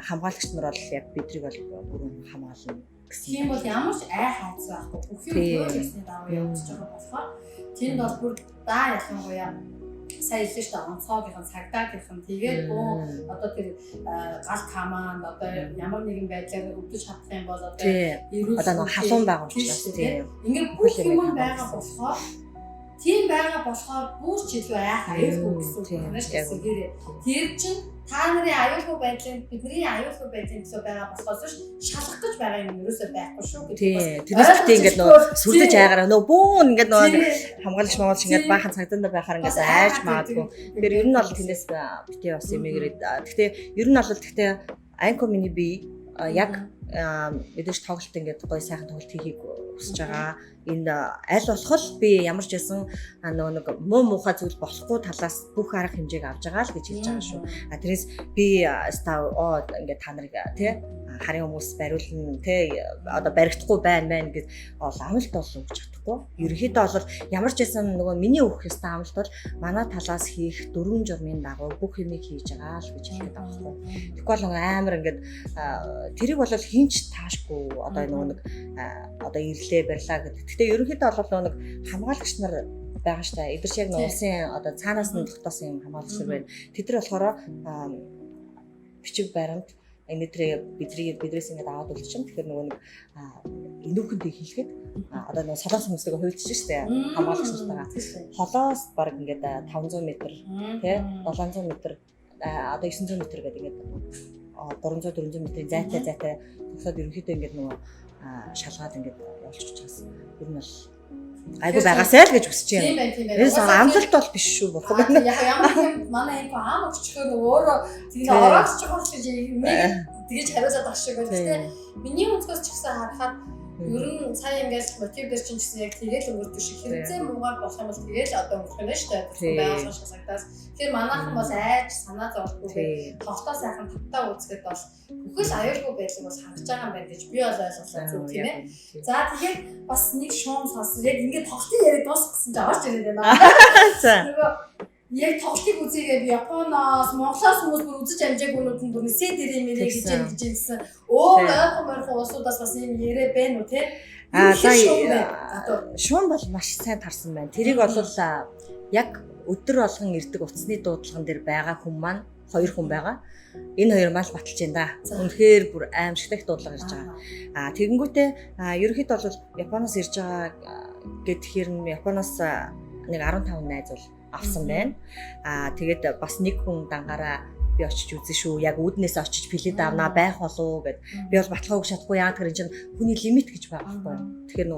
хамгаалагч нар бол яг бидрийг бол бүрэн хамгаална гэсэн. Тийм бол ямар ч хайц байхгүй. Бүх юм өөр ёсны дагуу явж байгаа болохоор тэнд бол бүр ялангуяа сая хэлсэн шүү дээ онцгойгийнхан цагдаагийнхан тэгээд одоо тэр гал камаанд одоо ямар нэгэн байдлаар өвдөж чадах юм бол одоо ерөөс одоо халуун байгаа учраас тийм ингээд бүх юм байгаа болохоор тийм байгаа болохоор бүр ч илүү аюулгүй гэсэн үг байна шүү дээ. Тэр чинь та нарын аюулгүй байдлын бидний аюулгүй байдлын төлөө байгаа болохоос шалгах гэж байгаа юм ерөөсөө байхгүй шүү гэдэг. Тэрээс тийм ингээд нөө сүрлэж айгараа нөө бүүн ингээд нөө хамгаалагч магаалч ингээд баахан цагдаа байхаар ингээд айж маадгүй. Тэгэхээр ер нь бол тэндээс битээ бас юм ирээд. Гэхдээ ер нь бол гэхдээ анко миний би яг мэдээж тоглолт ингээд гоё сайхан тоглолт хийхийг хүсэж байгаа. Энэ аль болох би ямар ч байсан нэг муу муухай зүйл болохгүй талаас бүх арга хэмжээг авч байгаа л гэж хэлж байгаа шүү. Тэрээс би ингээд та нарыг тий харин хүмүүс бариулна тий одоо баригдахгүй байна гэж амлалт бол өгч чадахгүй. Ерөнхийдөө бол ямар ч байсан нөгөө миний өгөх ёстой амлалт бол манай талаас хийх 4 журмын дагуу бүх юмыг хийж байгаа л гэж хэлдэг байгаа байхгүй. Тэгэхгүй бол амар ингээд тэрийг бол хинч таашгүй одоо нөгөө нэг одоо ирлээ барьлаа гэдэг. Гэтэ ерөнхийдөө бол нэг хамгаалагч нар байгаа штэ. Эдгэрч яг улсын одоо цаанаас нь тогтоосон юм хамгаалагч нар байна. Тэд нар болохоор бичиг баримт энэтрээ бидрээс ингээд аваад үлдчихэн. Тэгэхээр нөгөө нэг энүүхэндээ хийлгээд одоо нөгөө солоос хүмүүстэйгээ хуйлчих штэ. Хамгаалагч нартайгаа. Холоос баг ингээд 500 м тий 700 м одоо 900 м гэдэг ингээд 300 400 м-ийн зайтай тогсоод ерөнхийдөө ингээд нөгөө шалгаад ингээд явуулчих чаас. Ер нь бол айгу байгаасай л гэж хүсэж байна. Тийм байна.Ээс амлалт бол биш шүү бурхан байна. Ямар юм манай энэ аам өчгөр өөрөө тийм ороогч байгаа гэж нэг тэгэж хариулаад байгаа шиг байна. Гэтэ миний өнцгөөс ч гэсэн харахад ер нь сая ингээд мотив дээр чинь гэсэн яг тэгэл өнгөрдөг шиг хэрэгцээ муугаар болох юм бол тэгэл одоо өнгөрөх юм шүү дээ. Байгууллага шасагдаас. Тэгэхээр манайхан бол айж санаа зовдгүй. Тоглолтоо сайхан тавтаа үзэхэд бол бүхэл аюулгүй байдлыг бас хангаж байгаа юм байна гэж би бол ойлголоо зүг тийм ээ. За тэгээд бас нэг шуум сонсон. Яг ингээд тоглолтын яриад дуусгасан ч аваарч ирээд байна. За. Яг тоглолтыг үзээгээ би Японоос, Монголоос хүмүүс бүр үзэж амжаагүй нүдэн бүр нэсээ дэрээ мэрээ гэж хэлсэн. Ойрхон улсуудаас бас юм яриа байна уу те? Шуун бол маш сайн тарсан байна. Тэрийг бол яг өдөр болгон ирдэг утасны дуудлаган дээр байгаа хүн маань 2 хүн байгаа. Энэ хоёр мал баталж байна да. Үнэхээр бүр аимшигтай дуудлага ирж байгаа. Тэгэнгүүтээ ерөнхийдөө бол Японоос ирж байгаа гэхээр Японоос нэг 15 найз бол авсан байна. Тэгээд бас нэг хүн дангаараа би очиж үзэн шүү. Яг үүднээс очиж плед авнаа байх болов гэд. Би бол баталгаа өгч чадахгүй яагаад гэвэл чинь хүний лимит гэж байгаа байхгүй. Тэгэхээр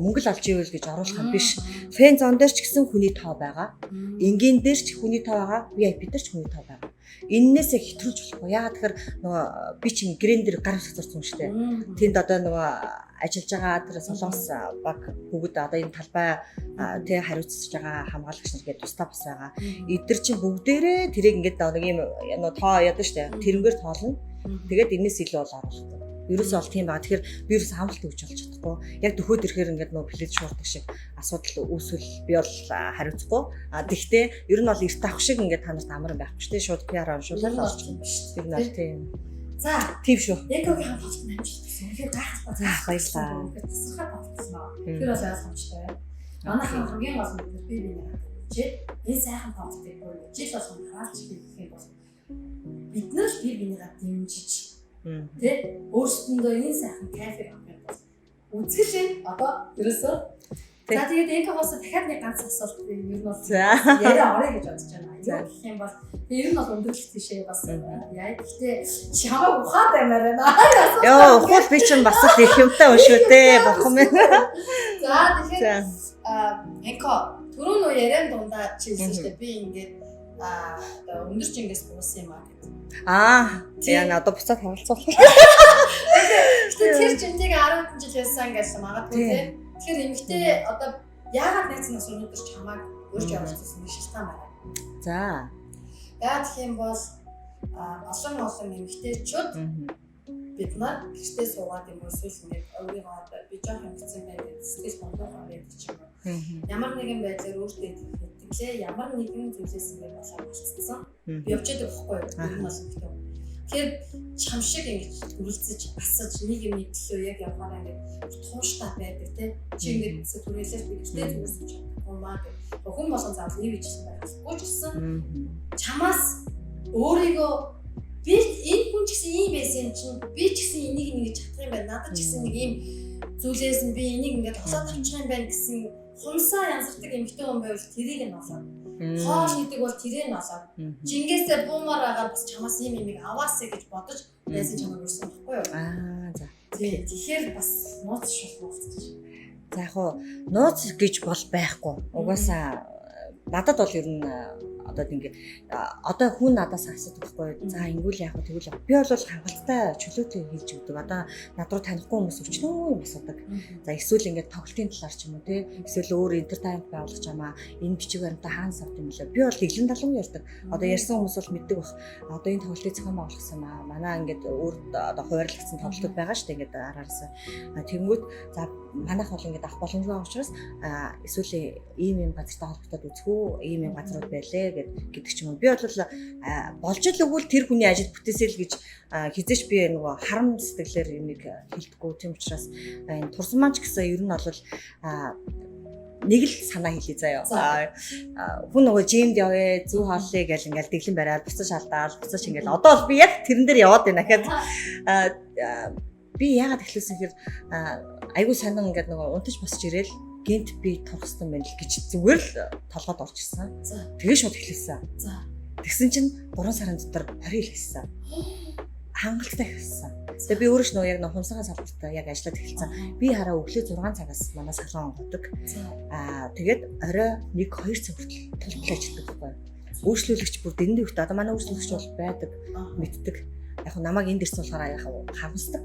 мөнгө л олж ивэл гэж оруулах юм биш. Фэн зон дээр ч гэсэн хүний тоо байгаа. Энгийн дээр ч хүний тоо байгаа. VIP дээр ч хүний тоо байгаа. Эннээсээ хэтрүүлж болохгүй. Яагаад тэгэхээр нөгөө би чинь гэрэн дээр гар усах зорсон шүү дээ. Тэнд одоо нөгөө ажиллаж байгаа тэр солонгос баг бүгд одоо энэ талбай тэг хариуцж байгаа хамгаалагч нар гээд тусдаа бас байгаа. Эдгэр чинь бүгдээрээ тэрийг ингээд нэг юм нөгөө тоо яадаг шүү дээ. Тэрнгээр тоолно. Тэгээд энэс илүү бол оруулах. Ерөөсөө бол тийм байгаа. Тэгэхээр би ерөөс хамлалт өгч болж чадахгүй. Яг дөхөөд ирэхээр ингээд нөгөө плед шуурдаг шиг асуудал үүсвэл би бол хариуцахгүй. Тэгтээ ер нь бол эрт авах шиг ингээд та нарт амар байхгүй шүү дээ. Шууд PR уншуулаад орчих юм биш. Тэр нар тийм. За, тийм шүү. Экогийн хамгаалалт амжилтсан. Тэгэхээр гайхалтай. За, баярлалаа. Тасархай тавцсан. Тэр бас ойлгомжтой. Манайхан хамгийн гол нь би нэр хавчээд энэ сайхан тавцыг өөрөө жил болгон хараалж хийх юм бол бид нар би бинийгаа дэмжиж тэ өөрсдөндөө энэ сайхан кафе авах юм бол үзгэлээ одоо ерөөсөө за тэгээд экогоос дахиад нэг ганц асуулт ер нь бол яриа орё гэж бодож байна. Юу гэх юм бол ер нь бол өндөрлөх тийшээ бас яа. Гэхдээ чи хамаагүй ухаад баймаар байна. Йоо, ухвал би чинь бас л их юмтай уншгүй дээ. Бохом юм. За тэгэхээр эко түрүү нөө яриан дундаа чи хэлсэн шүү дээ. Би ингээд өндөр жингээс буусан юм аа гэдэг. Яа надад буцаад харилцуулах. Гэхдээ тэр жинтийг 10 жил хэлсэн гэсэн магадгүй тийм. Тэгэхээр эмэгтэй одоо яагаад найз нас өнөөдөр ч хамааг өөрч явуулсан нэг шалтгаан байна. За. Яа гэх юм бол олон эмэгтэйчүүд бид нар гэртээ суугаад юм уу эсвэл ингээд өөрийгөө би жоох хэмжсэн байх сэтгэл бодлого аваад ч юм уу. Ямар нэгэн байдлаар өөртөө итгэлээ ямар нэгэн зүйлээс ингээд болоод болцсон. Би явчихдаг байхгүй юу? Тэр нь бас ихтэй. Тэгэхээр чам шиг ингэж дүрлцэж асаж нэг юм төлөө яг явахаараа ингээд тууштай байдаг тийм. Чи ингээд түрээлээс би гэртээ зүгээс чадахгүй маа гэх. Хүн болгон заавал ив ижсэн байхгүй ч гэсэн чамаас өөрийгөө би энэ хүн ч гэсэн ийм байсан юм чинь би ч гэсэн энийг ингэж чадах юм байна. Надад ч гэсэн нэг ийм зүйлээс нь би энийг ингэж олоод авчих юм байна гэсэн хумсаа янзардаг эмэгтэй хүн байвал тэрийг нь олоод. Хоол гэдэг бол тэрийг нь олоод. Жингээсээ буумаар байгаа бас чамаас ийм юмыг аваасаа гэж бодож байсан чамайг өрсөн байхгүй юу? За. Тэгэхээр бас нууц шул болчихсон. За яг уу нууц гэж бол байхгүй. Угаасаа надад бол ер нь одоо ингэ одоо хүн надаас асуудаг байхгүй. За ингэвэл яг тэгвэл би бол хангалттай чөлөөтэй хийж өгдөг. Одоо над руу танихгүй хүмүүс өчнөө юм асуудаг. За эсвэл ингэ тоглолтын талаар ч юм уу те. Эсвэл өөр entertainment байгуулах чамаа энэ бичиг баримтаа хаана савд юм бэлээ. Би бол хэглэн далан ярьдаг. Одоо ярьсан хүмүүс бол мэддэг бах. Одоо энэ тоглолтыг зохион байгуулсан аа. Манай ингэ өөр одоо хуваарлагдсан тоглолтууд байгаа шүү дээ. Ингэ араараас. Тэнгүүд за манайх бол ингэ авах боломжгүй байгаа учраас эсвэл ийм газартай холбогдоод үзэхүү, ийм газрууд байлээ гэдэг ч юм уу. Би бол болж л өгвөл тэр хүний ажил бүтээсэл гэж хизээч би нөгөө харам сэтгэлээр юмыг хэлдэггүй. Тийм учраас энэ турсан маань ч гэсэн ер нь бол нэг л санаа хэлье заяа. Хүн нөгөө жимд явъя, зүү хооллоо гэж ингээл дэглэн бариад буцаж алдаал, буцаж ингээл одоо бол би яг тэрэн дээр яваад байна гэхэд би яагаад эхлүүлсэн гэхээр айгуу санаа ингээд нөгөө унтаж босч ирээл гинт би турхсан байна л гэж зүгээр л толгойд орж ирсэн. Тэгээ шууд эхлэвсэн. Тэгсэн чинь 3 сарын дотор 20 ил хийсэн. Хангалттай хийсэн. Тэгээ би өөрөө ч нөгөө яг хумсгай салбартаа яг ажиллаад эхэлсэн. Би хараа өглөө 6 цагаас манай салон онгодог. Тэгээд орой 1-2 цаг хүртэл төлөвлөж ажилладаг байхгүй. Үйлчлүүлэгч бүр дэндээ ихтэй. Одоо манай үйлчлүүлэгч бол байдаг, мэддэг. Яг намайг энд ирсэн болохоор яг хамсдаг.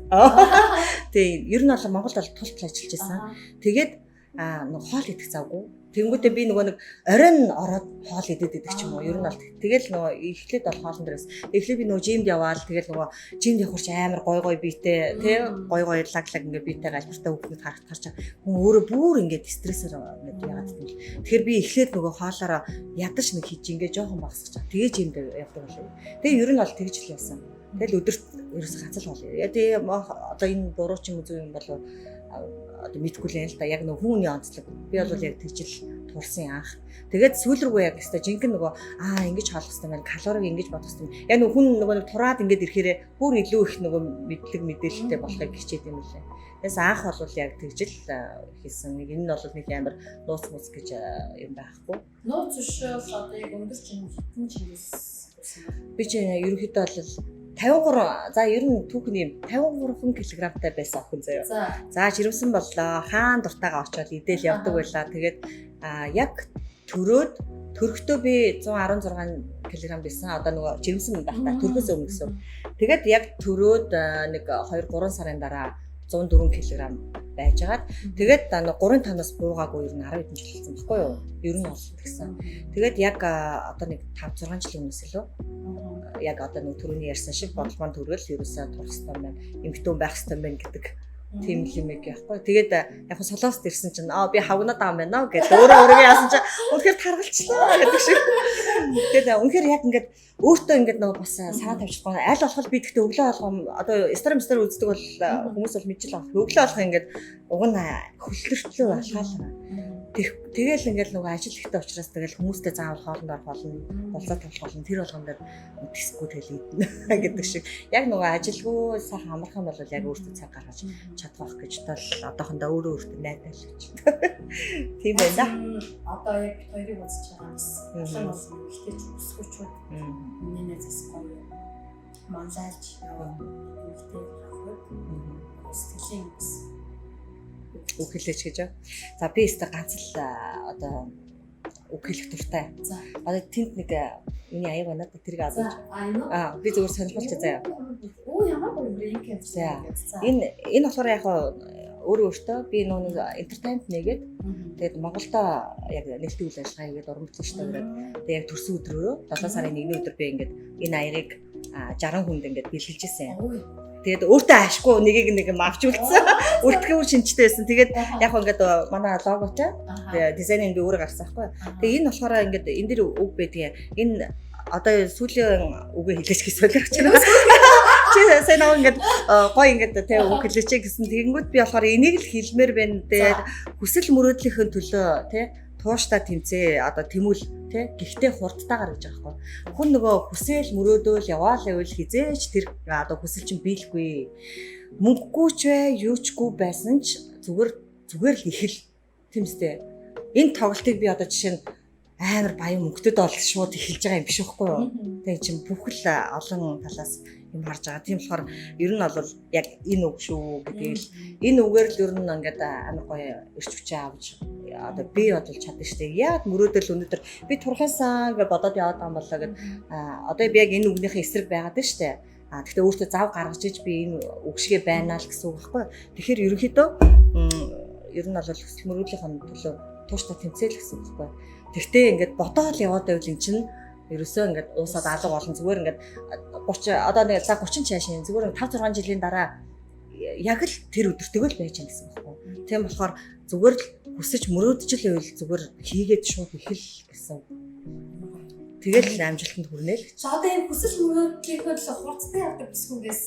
Тэгээ ер нь бол Монголд бол тултал ажиллаж байсан. Тэгээд нэг хоол идэх завгүй. Тэнгүүдээ би нөгөө нэг оройн ороод хоол идээд идэх ч юм уу. Ер нь бол тэгэл нөгөө эхлээд бол хоолн дээрээс. Эхлээд би нөгөө жимд яваал тэгэл нөгөө жимд явахч амар гой биетэй тий гой лаглаг ингээ биетэй галбартай хүүхэд харж хүн өөрөө бүр ингээ стрессээр ингээд яагаад гэвэл тэгэхээр би эхлээд нөгөө хоолоороо ядаж нэг хийж ингээ жоохон багсгаж байгаа. Тэгээ жимд явдаг болов. Тэгээ ер нь бол тэгж л явсан. Тэгэл өдөрт ерөөс гацал болоо. Тэгээ одоо энэ буруу ч юм уу зүйл юм болов одоо мэдгүй л юм л да. Яг нэг хүний онцлог. Би бол яг тэгжил турсан анх. Тэгээд сүүл рүү яг өстой жинхэнэ нөгөө ингэж хоолох хэрэгтэй байна. Калориг ингэж бодох хэрэгтэй. Яг нэг хүн нөгөө нэг тураад ингэж ирэхээр бүр илүү их нөгөө мэдлэг мэдээлэлтэй болохыг хичээд юм лээ. Тэгээс анх бол яг тэгжил хийсэн. Нэг энэ нь бол нэг амар нууц мус гэж юм байхгүй. Нууц шүү одоо яг өндөр чинь хитэн чингээс би ч ерөнхийдөө бол 53 за ер нь түүхний 53 кг-тай байсан охин заяа. За жирэмсэн боллоо. Хаан дуртайгаа очиод идэл явдаг байлаа. Тэгээд яг төрөөд төрөхдөө би 116 кг кг байсан. Одоо нөгөө жирэмсэн байхдаа төрхөөс өмнө гэсэн. Тэгээд яг төрөөд нэг 2-3 сарын дараа 104 кг байжгаад тэгээд 3-5-аас буугаагүй ер нь 10 хэдэн жил болсон байхгүй юу? Ер нь олсон гэсэн. Тэгээд яг одоо нэг 5-6 жилийн өмнөөс лөө яг одоо нэг түрүүний ярьсан шиг бодлогын төрөл ерөөсөө турах хэрэгтэй байна. Эмхтэн байх хэрэгтэй байна гэдэг тийм лимэг яахгүй. Тэгээд яг нь солонгост ирсэн чинь би хавгнаад байгаа юм байна гэдэг өөрөө яасан чинь үнэхээр таргалчлаа гэдэг шиг. Тэгээд үнэхээр яг ингээд өөртөө ингээд нөгөө бас санаа тавьчихгүй. Аль болох би тэгтээ өглөө болгоом одоо стар үздэг бол хүмүүс бол мэдчихэл байгаа. Өглөө болгох ингээд уг нь хөлтөрчлөө алхаална. Тэгэл ингээд нөгөө ажил ихтэй учраас тэгэл хүмүүстэй заавал хоолнд орох болно, болцоо тавих болно. Тэр болгонд тэсгүй тэгэл идэнэ гэдэг шиг. Яг нөгөө ажилгүй сайхан амархан бол яг өөртөө цаг гаргаж чадах гэж тал одоохондоо өөртөө найдаж байна. Тийм байна. Одоо яг хоёрыг үзэж байгаа бас олон болсон ихтэй ч өсгөчүүд миний нэзэс гоё манлайлж ихтэй хавхад сэтгэлийн үг хэлээч гэж. За би өөртөө ганц л одоо үг хэлэх дуртай. Одоо тэнд нэг миний аяг байна. Тэрийг аваад. Би зөвхөн сонирхолтой заяа. Ямар гоё юм. Энэ болохоор яг өөртөө би нэг entertainment нэгээд тэгээд Монголдо яг нэлээд үйл ажиллагаа хийгээд уран бүтээлчтэй өрөөд тэгээд яг төрсөн өдрөөрөө 7 сарын 1-ний өдөр би ингээд энэ аярыг 60 хүнд ингээд бэлгэлж ирсэн. Тэгээд өөртөө ашгүй нэгийг нэг авч үлдсэн. Үлдэхүүр шинжтэй байсан. Тэгээд яг ингээд манай логотой дизайныг би өөрөө гаргасан байхгүй. Тэгээд энэ болохоор ингээд энэ дэр үг байдгийг энэ одоо сүүлийн үгээ хэлээч гэж солиорч байна. Чи сайн аа ингээд гоё ингээд тэ үг хэлээч гэсэн. Тэгэнгүүт би болохоор энийг л хэлмээр байна. Тэгээд хүсэл мөрөөдлийнхөө төлөө тэ тууштай тэмцээ одоо тэмүүл тэ гихтээ хурдтайгаар гэж байгаа байхгүй. Хүн нөгөө хүсэл мөрөөдөөл яваал байвал хизээч тэр одоо хүсэл чинь биелэхгүй. Мөнгөгүй ч бай, юучгүй байсан ч зүгээр л ихэл тэмстэй. Энэ тоглолтыг би одоо жишээ нь амар баян мөнгөдөд бол шууд эхэлж байгаа юм биш үхгүй юу? Тэгээ чинь бүх л олон талаас юм харж байгаа. Тийм болохоор ер нь бол яг энэ үг шүү гэдэг л энэ үгээр л ер нь ингээд амар гоё ирч хүчээ авч одоо би бодол чадна шүү дээ. Яг мөрөөдөл өнөдөр би турхаасаа ингээд бодоод яваад байгаа юм болоо гэд одоо би яг энэ үгнийхээ эсрэг байгаад байна шүү дээ. Гэхдээ өөртөө зав гаргаж иж би энэ үг шигэ байна л гэсэн үг байхгүй. Тэгэхээр ерөнхийдөө ер нь бол хүсэл мөрөөдлийнхөө төлөө тууштай тэмцээл гэсэн үг байхгүй. Тэгтээ ингээд бодоод яваад байвал эн чинь ерөөсөө ингээд уусаад алга болон зүгээр ингээд 30 одоо нэг за 30 цаашаа зүгээр 5-6 жилийн дараа яг л тэр өдөртөө л байж гэн гэсэн байхгүй. Тийм болохоор зүгээр л хүсэж мөрөөдж л байвал зүгээр хийгээд шууд ихэл гэсэн. Тэгэл амжилтанд хүрнэ л. За одоо энэ хүсэл мөрөөдлийнхөө хурцтай явдаг бүсгүйгээс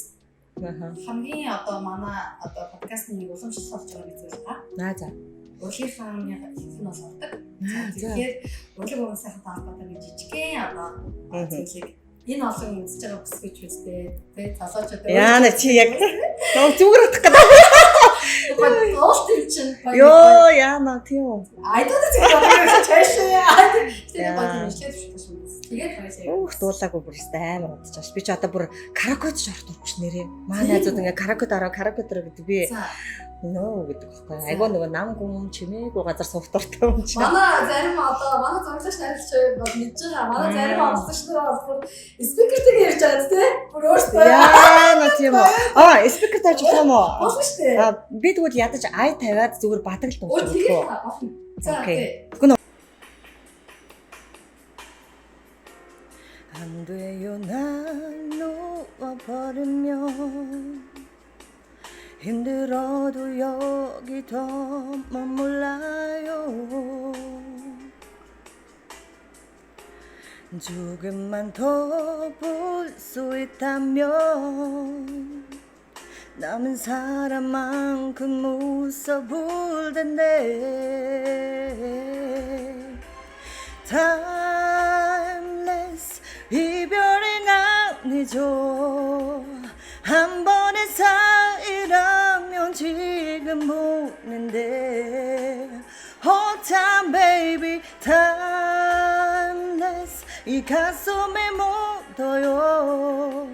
хамгийн одоо манай одоо подкастны нэг уламжлал болж байгаа гэж байна. За. Урлагийн хааны хэлхэн бол ордог. Тэгэхээр урлаг уран сайхан таалбатай гэж жижигхэн одоо зүйлийг энэ олон үзэж байгаа бүсгүйч үстэй тий залуучууд яана чи яг зүгээр утгах гэдэг. Тоолт юм чинь. Йоо яана тийм үү. Айдаа зүгээр чаашаа. Тэгээд баг ишлээд шүү. Тэгээд хоёроо. Өөх дуулаагүй бүр амар удаж. Би ч одоо бүр караокед ч орох дургүйч нэрээ. Манай найзууд ингээ караокед ороо караокед гэдэг би нөө гэдэг байхгүй. Айгоо нөгөө нам гүн чимээгүй газар суух дуртай юм чи. Манай зарим одоо манай зурагч найрагч бол мэдж байгаа. Манай зарим онцлогчдоо бол спикертэйг ярьж байгаа тий. Бүр өөртөө. Яа тийм үү. Спикер тааж болох юм уу? Болно шүү дээ. Би тэгвэл ядаж ай тавиад зүгээр бадаг л дуулах гэх үү? За окей. 안 돼요 난 놓아버리면 힘들어도 여기 더 머물러요 조금만 더 볼 수 있다면 남은 사람만큼 웃어 볼 텐데 Timeless 이별은 아니죠 한 번의 사이라면 지금 오는데 Hold time baby Timeless 이 가슴에 묻어요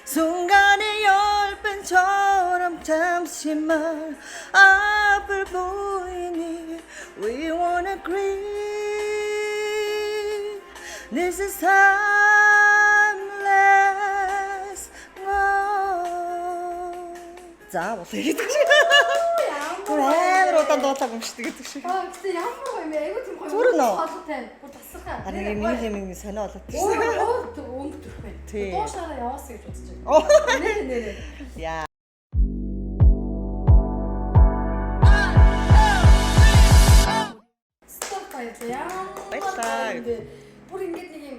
순간의 10배처럼 잠시만 앞을 보이니 We wanna agree This is timeless. 이별은 아니죠. 한 번의 사이라면 지금 오는데 Hold time, baby. Timeless. 이 가슴에 묻어요. 순간의 10배처럼 잠시만 앞을 보이니 We wanna agree. This is timeless. 이별은 아니죠. 한 번의 사이라면 지금 오는데 Hold time, baby. Timeless. 이 가슴에 묻어요. 순간의 10배처럼 잠시만 앞을 보이니 We wanna agree. This is timeless. За болоо гэдэг шиг. Түр Ямар амар удаан дуулаа гомшдог гэдэг шиг. Гэтэ ямар гоё юм бэ? Айгуу тийм гоё. Зүрх нөө. Хоолойтой. Бүр тасархаа. Харин юм сонио болоод тийм. Өнгөдөх байна. Тий. Дуушаараа яваасаа гэж бодож байна. Нэрээ. Яа. Стоп баярлаа. Баярлалаа. Бүр ингэж нэг юм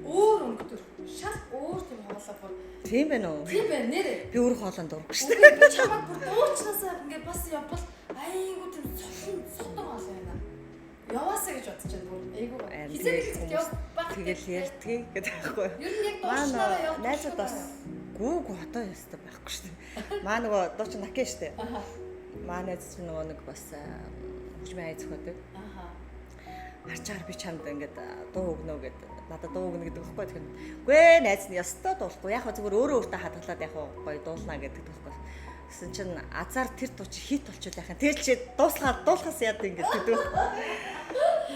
өөр өнгөдөр. Шал өөр тийм хоолой бүр. Тийм байна уу? Тийм байна нэрээ. Би өөр хоолонд дургах шүү. Үгүй би чамайг бүр дуучнаасаа ингээд бас явбал айгуу тийм содон хоолой байна. Яваасаа гэж бодож байна бүр. Айгуу. Хизээ яв баг. Тэгэл ярьдгийг гэдэг байхгүй юу? Ер нь яг дуучнаараа явж найзууд бас гүүг хотоо ястай байхгүй шүү. Маа нөгөө дууч накэ шүү. Маа найз чинь нөгөө нэг бас хөгжмийн аяз зохиодог. Арчаар би чамд ингээд дуу өгнө гэдэг. Надад дуу өгнө гэдэг байхгүй тэгэхээр. Үгүй ээ найз нь ястаа дуулахгүй. Яг зүгээр өөрөө өөртөө хадгалаад яг гоё дуулна гэдэг байхгүй. Гэсэн чинь азар тэр дуу чи хит болчиход яхаа. Тэгэл чи дуулахаас яад ингээд гэдэг.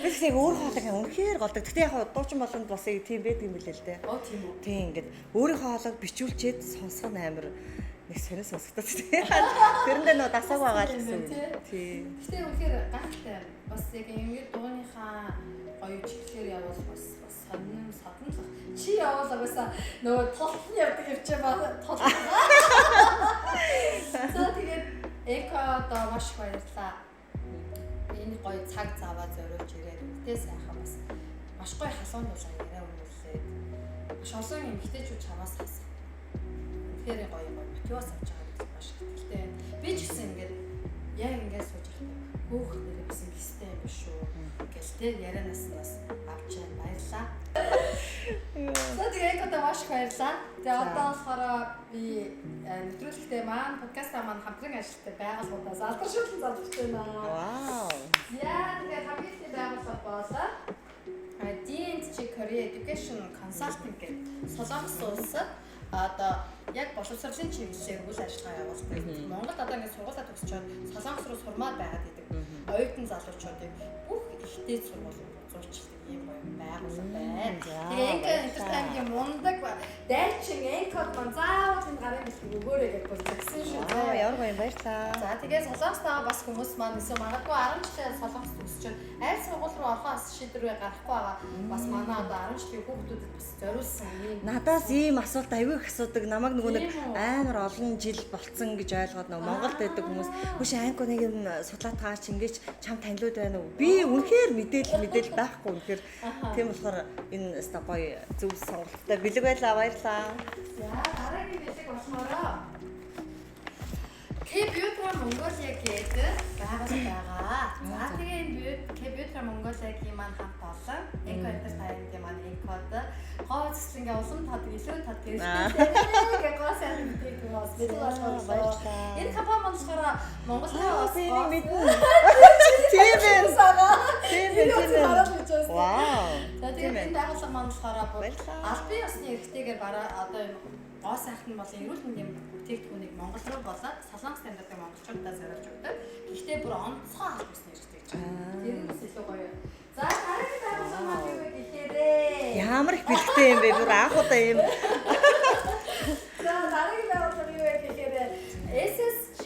Би яг өөр хоолойг үнэхээр голдог. Гэтэ яг дуучин болгонд бас тийм байдаг юм билээ л дээ. Оо тийм үү. Тийм ингээд өөрийнхөө хоолойг бичүүлчихэд сонсох нь амар нэг сонио сонсогдоод тийм. Тэрэндээ нөө дасааг байгаа л гэсэн. Тийм. Гэтэ үнэхээр гайхалтай. Бас яг ингээд дууныхаа гоё чиглэлээр явбал бас сонин содон. Чи явбал угаасаа нөгөө толтон явдаг явчаа ба толтон. За тэгээд экодо маш баярлаа. Энэ гоё цаг заваа зориулж ирээд үнтэй сайхан бас маш гоё халуун дуулаа яриа өгүүлээд маш олон эмэгтэйчүүд чамаас хасаа. Тэгэхээр гоё мотивац авч байгаа гэдэг маш ихтэй. Би ч гэсэн ингээд яг ингээд сууж байхдаа хөөх нэрээ бас ингэстэй юм биш үү гэлтэй ярианаас нас авч баярлаа. За тэгээд экодо маш баярлаа. Тэгээ одоо болохоор би нэвтрүүлэгтээ маань подкастаа маань хамтран ажилладаг байгууллагуудаас алдаршуулсан залбирч байна. Вау. Яа тэгээд хамгийн байгууллага болоо D&G Korea Education Consulting гэх Солонгос улсад одоо яг боловсролын чиглэлээр үйл ажиллагаа явуулдаг. Монголд одоо ингэ сургуулаа төгсчөөд Солонгос руу сурмаар байгаад идэг оюутан залуучуудыг бүх ихтэй сургуулиуд зурчилдаг юм байгууллага байна. Тэгээ entertainment мундаг дайчин энкод маань заавал энэ гарын бэлтгэл өгөөрэй гэж бодсон шүү. Ямар гоё баярлаа. За тэгээ Солонгостаа бас хүмүүс маань эсвэл магадгүй 10 жилийн Солонгос төгсчөөд аль сургууль руу орохоос шийдвэрээ гарахгүй байгаа. Бас манай одоо 10 жилийн хүүхдүүдэд бас зориулсан юм. Надаас ийм асуулт аягүй их асуудаг. Намайг нөгөө нэг амар олон жил болцсон гэж ойлгоод нөгөө Монголд байдаг хүмүүс хөш анко нэг юм судлаад байгаа чи ингэж чам танилуд байна уу? Би үнэхээр мэдээлэл байхгүй үнэхээр тийм болохоор энэ өста гоё зөв сонголттой бэлэг байлаа баярлаа. За дараагийн бэлэг болсноороо K-Beauty Mongolia гэдэг байгууллага байгаа. За тэгээ энэ K-Beauty Mongolia-гийн маань хамт олон Eco Entertainment-ийн маань Eco-д гоцс ингээ улам тод илүү тод гэх гоо сайн мэдээгүй бас баярлалаа. Энэ компани болохоор Монголын бас мэднэ. Тийм байна. Тийм. Вау. За тэгээ энэ байгууллага маань болохоор албан ёсны эрхтэйгээр бараа одоо энэ гоо сайхан болон эрүүл мэндийн бүтээгдэхүүнийг Монгол руу болоод Солонгос standard-ыг монголчуудаа зориулж өгдөг. Гэхдээ бүр онцгой албан ёсны эрхтэй гэж байна. Тэр нь бас илүү гоё. За дараагийн байгууллага маань юу гэхээрээ? Ямар их бэлгтэй юм бэ? Бүр анх удаа юм. За дараагийн байгууллага юу гэхээрээ SSG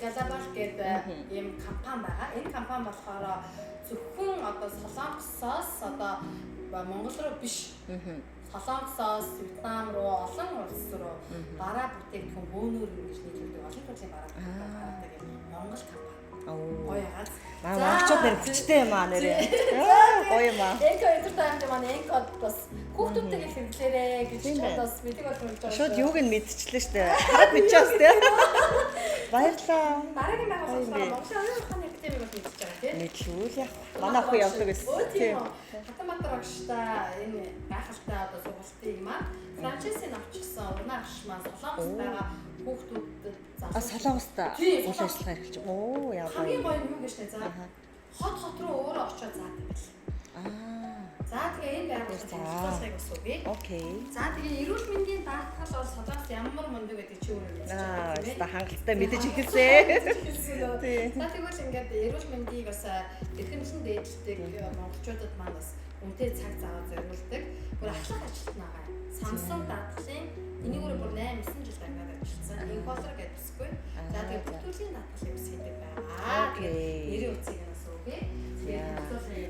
Global гэдэг ийм компани байгаа. Энэ компани болохоор зөвхөн одоо Солонгосоос одоо Монгол руу биш. Солонгосоос Вьетнам руу олон улс руу бараа бүтээгдэхүүн бөөнөр ингэж нийлүүлдэг олон төрлийн бараа бүтээгдэхүүн гаргадаг юм Монгол компани. Гоё яагаад. Монголчууд нэр хүчтэй юм аа нэрээ. Гоё юм аа. Eco Entertainment маань Eco бас хүүхдүүдтэйгээ хэрэглээрэй гэж бас бэлэг болгож байгаа. Шууд юуг нь мэдчихлээ штэ. Хараад бичээс тэ. Баярлаа. Дараагийн байгууллага Монголын оюун ухааны академиг бол мэдчихэж байгаа тийм. Мэдлүүл яах. Манай охин явдаг гэсэн. Тийм. Хатамбатар багштай энэ гайхалтай одоо сургалтыг маань франчайзыг авчихсан урнаа авч маань Солонгост байгаа хүүхдүүдэд А Солонгост үйл ажиллагаа эрхэлж. Оо яа. Хамгийн гоё нь юу гэж нэ за. Хот руу өөрөө очиод заадаг байл. За тэгээ энэ байгууллагыг бас үгүй. Окей. За тэгээ эрүүл мэндийн даатгал бол Солонгос ямар мундаг гэдэг чи өөрөө мэдчихэж байна. Аа хангалттай мэдэж ихэлсэн. За тэгвэл ингээд эрүүл мэндийг бас эрхэмлэн дээдэлдэг монголчуудад маань бас үнэтэй цаг зав зориулдаг. Бүр ахлах ажилтнаагаа. Samsung даатгалын энийгээр бүр 8-9 жил дамжаад ажилласан. Encoder гэдэг бүсгүй. За тэгээд бүртгүүлийн даатгалын бүс гэдэг байгаа. Нэрийн үцгийг бас үгүй.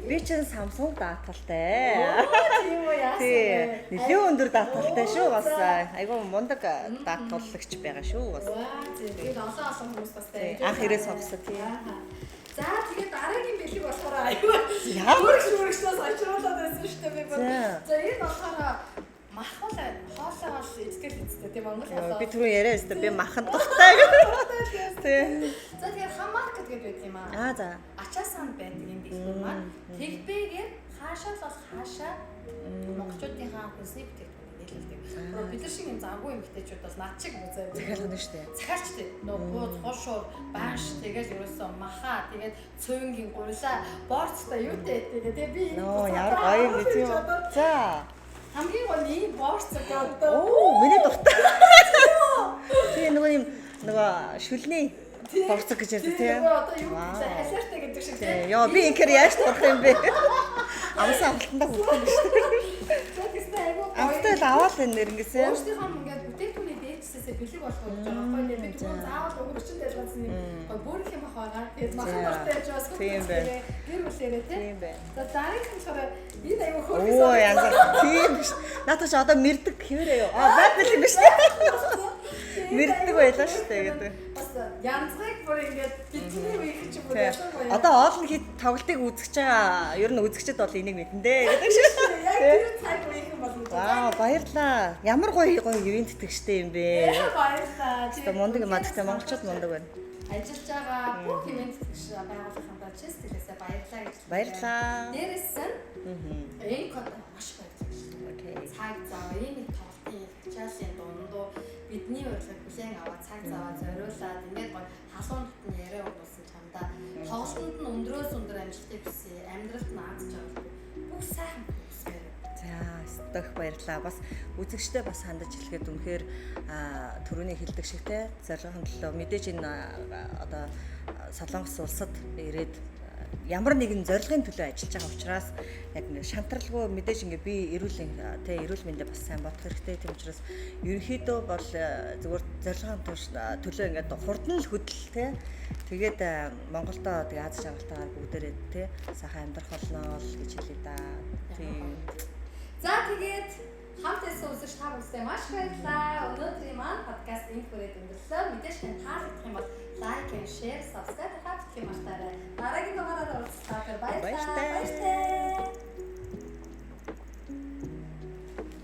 Би чинь Samsung даатгалтай. Тийм үү яасан. Нэлээд өндөр даатгалтай шүү бас. Айгу мундаг даатгаллагч байгаа шүү бас. Тэгээд олон хүмүүс бас таних. Анх ирээ сонсоо тийм. За тэгээд дараагийн бэлэг болохоор аюу. Ямар шүүрэгчнээс очруулаад байсан шүү дээ би бүр. За энэ болохоор махал хоолоос эцгээр хэвчтэй тийм Монгол хоолоо. Би түрүү яриа өстө би махан дуртай. Тийм. За тэгээд хамааркет гэдэг байдаг юм аа. За. Ачаасан байдаг энэ дэлгүүр маань. Тэгбэгээр хаашаа л хаашаа монголчуудынхаа хүнсний бүтээгдэхүүн нийлүүлдэг. Бид нар шиг юм завгүй эмэгтэйчүүд бас над шиг үзээ. Захиалгана шүү дээ. Захиалчтэй. Нөгөө бууз, гошуур, банш тэгээд ерөөсөө маха тэгээд цөөнгийн гурилаа борцтой юутэй тэгээд би Нөө яар гоё юм тийм үү. За. хамгийн гол ийм борцог одоо. Оо, миний дуртай. Тийм нөгөө юм нөгөө шүлний борцог гэж ярьдаг тийм. Одоо юу халиартай гэдэг шиг тийм. Йоо, би инхээр яаж турах юм бэ? Амсаа амтандаа хүрэх юм шүү дээ. Амттай л аваад энэ нэрэнгээс. Өөрсдийнхөө ингээд бүтээгдэхүүний дээдсээсээ бэлэг болох гэж байгаа байхгүй нэ. Бид түрүү заавал өгөрчин дэлгэсэн юм. Бүр их юм байгаа. Тэгээд махан дуртай ч бас тийм байна. Гэр бүлээрээ Тийм байна. За дараагийн болохоор энэ аюу хөргөс. Оо янз тийм биш. Надад ч одоо мэрдэг хэвээрээ юу. Байбал юм биш үү? Мэрдэг байлаа шүү дээ гэдэг. Бас янзгайг бүр ингээд бидний үеийн ч бүр яшаа гоё. Одоо олон хэд тоглолтыг үзэж байгаа. Ер нь үзэгчд бол энийг мэднэ дээ гэдэг шүү. Яг тэр цаг үеийн болно. Вау, баярлаа. Ямар гоё ивент тэтгэжтэй юм бэ. Баярлалаа. Одоо мундаг юм адтай монголчууд мундаг байна. Ажиллаж байгаа бүх ивент тэгш байгууллагынхаа чэстэлээсээ баярлалаа гэж. Баярлалаа. Дээрээс нь энэ код маш баярлалаа. Окей. Цаг зав энэ нэг тоглолтын хичээлийн дундуу бидний урилгыг хүлээн аваад цаг заваа зориулаад ингээд гоё халуун дотн яриа өгүүлсэн чамдаа тоглолтод нь өндрөөс өндөр амжилтыг хүсье. Амьдралд нь аз жаргал бүх сайхан хүсмээр. За, стох баярлалаа. Бас үзэгчтэй бас хандаж хэлэхэд үнэхээр түрүүний хэлдэг шигтэй зорилгын төлөө мэдээж энэ одоо Солонгос улсад ирээд ямар нэгэн зорилгын төлөө ажиллаж байгаа учраас яг нэг шантралгүй мэдээж ингээ би эрүүл мэндэ бас сайн бодох хэрэгтэй. Тийм учраас ерөнхийдөө бол зүгээр зорилгын төлөө ингээ хурдан л хөдөл те. Тэгээд Монголдо тэгээ аз жаргалтайгаар бүгдээрээ те сайхан амьдрах болно л гэж хэлээ да. Тийм. За тэгээд хамт байсан үзэгч та бүхэнд маш баярлалаа. Өнөөдрийн маань подкаст энэ хүрээд өндөрлөө. Мэдээж таалагдах юм бол лайк, share, subscribe хавчих юм байна. Дараагийн дугаараар уулзлаа. Баярлалаа.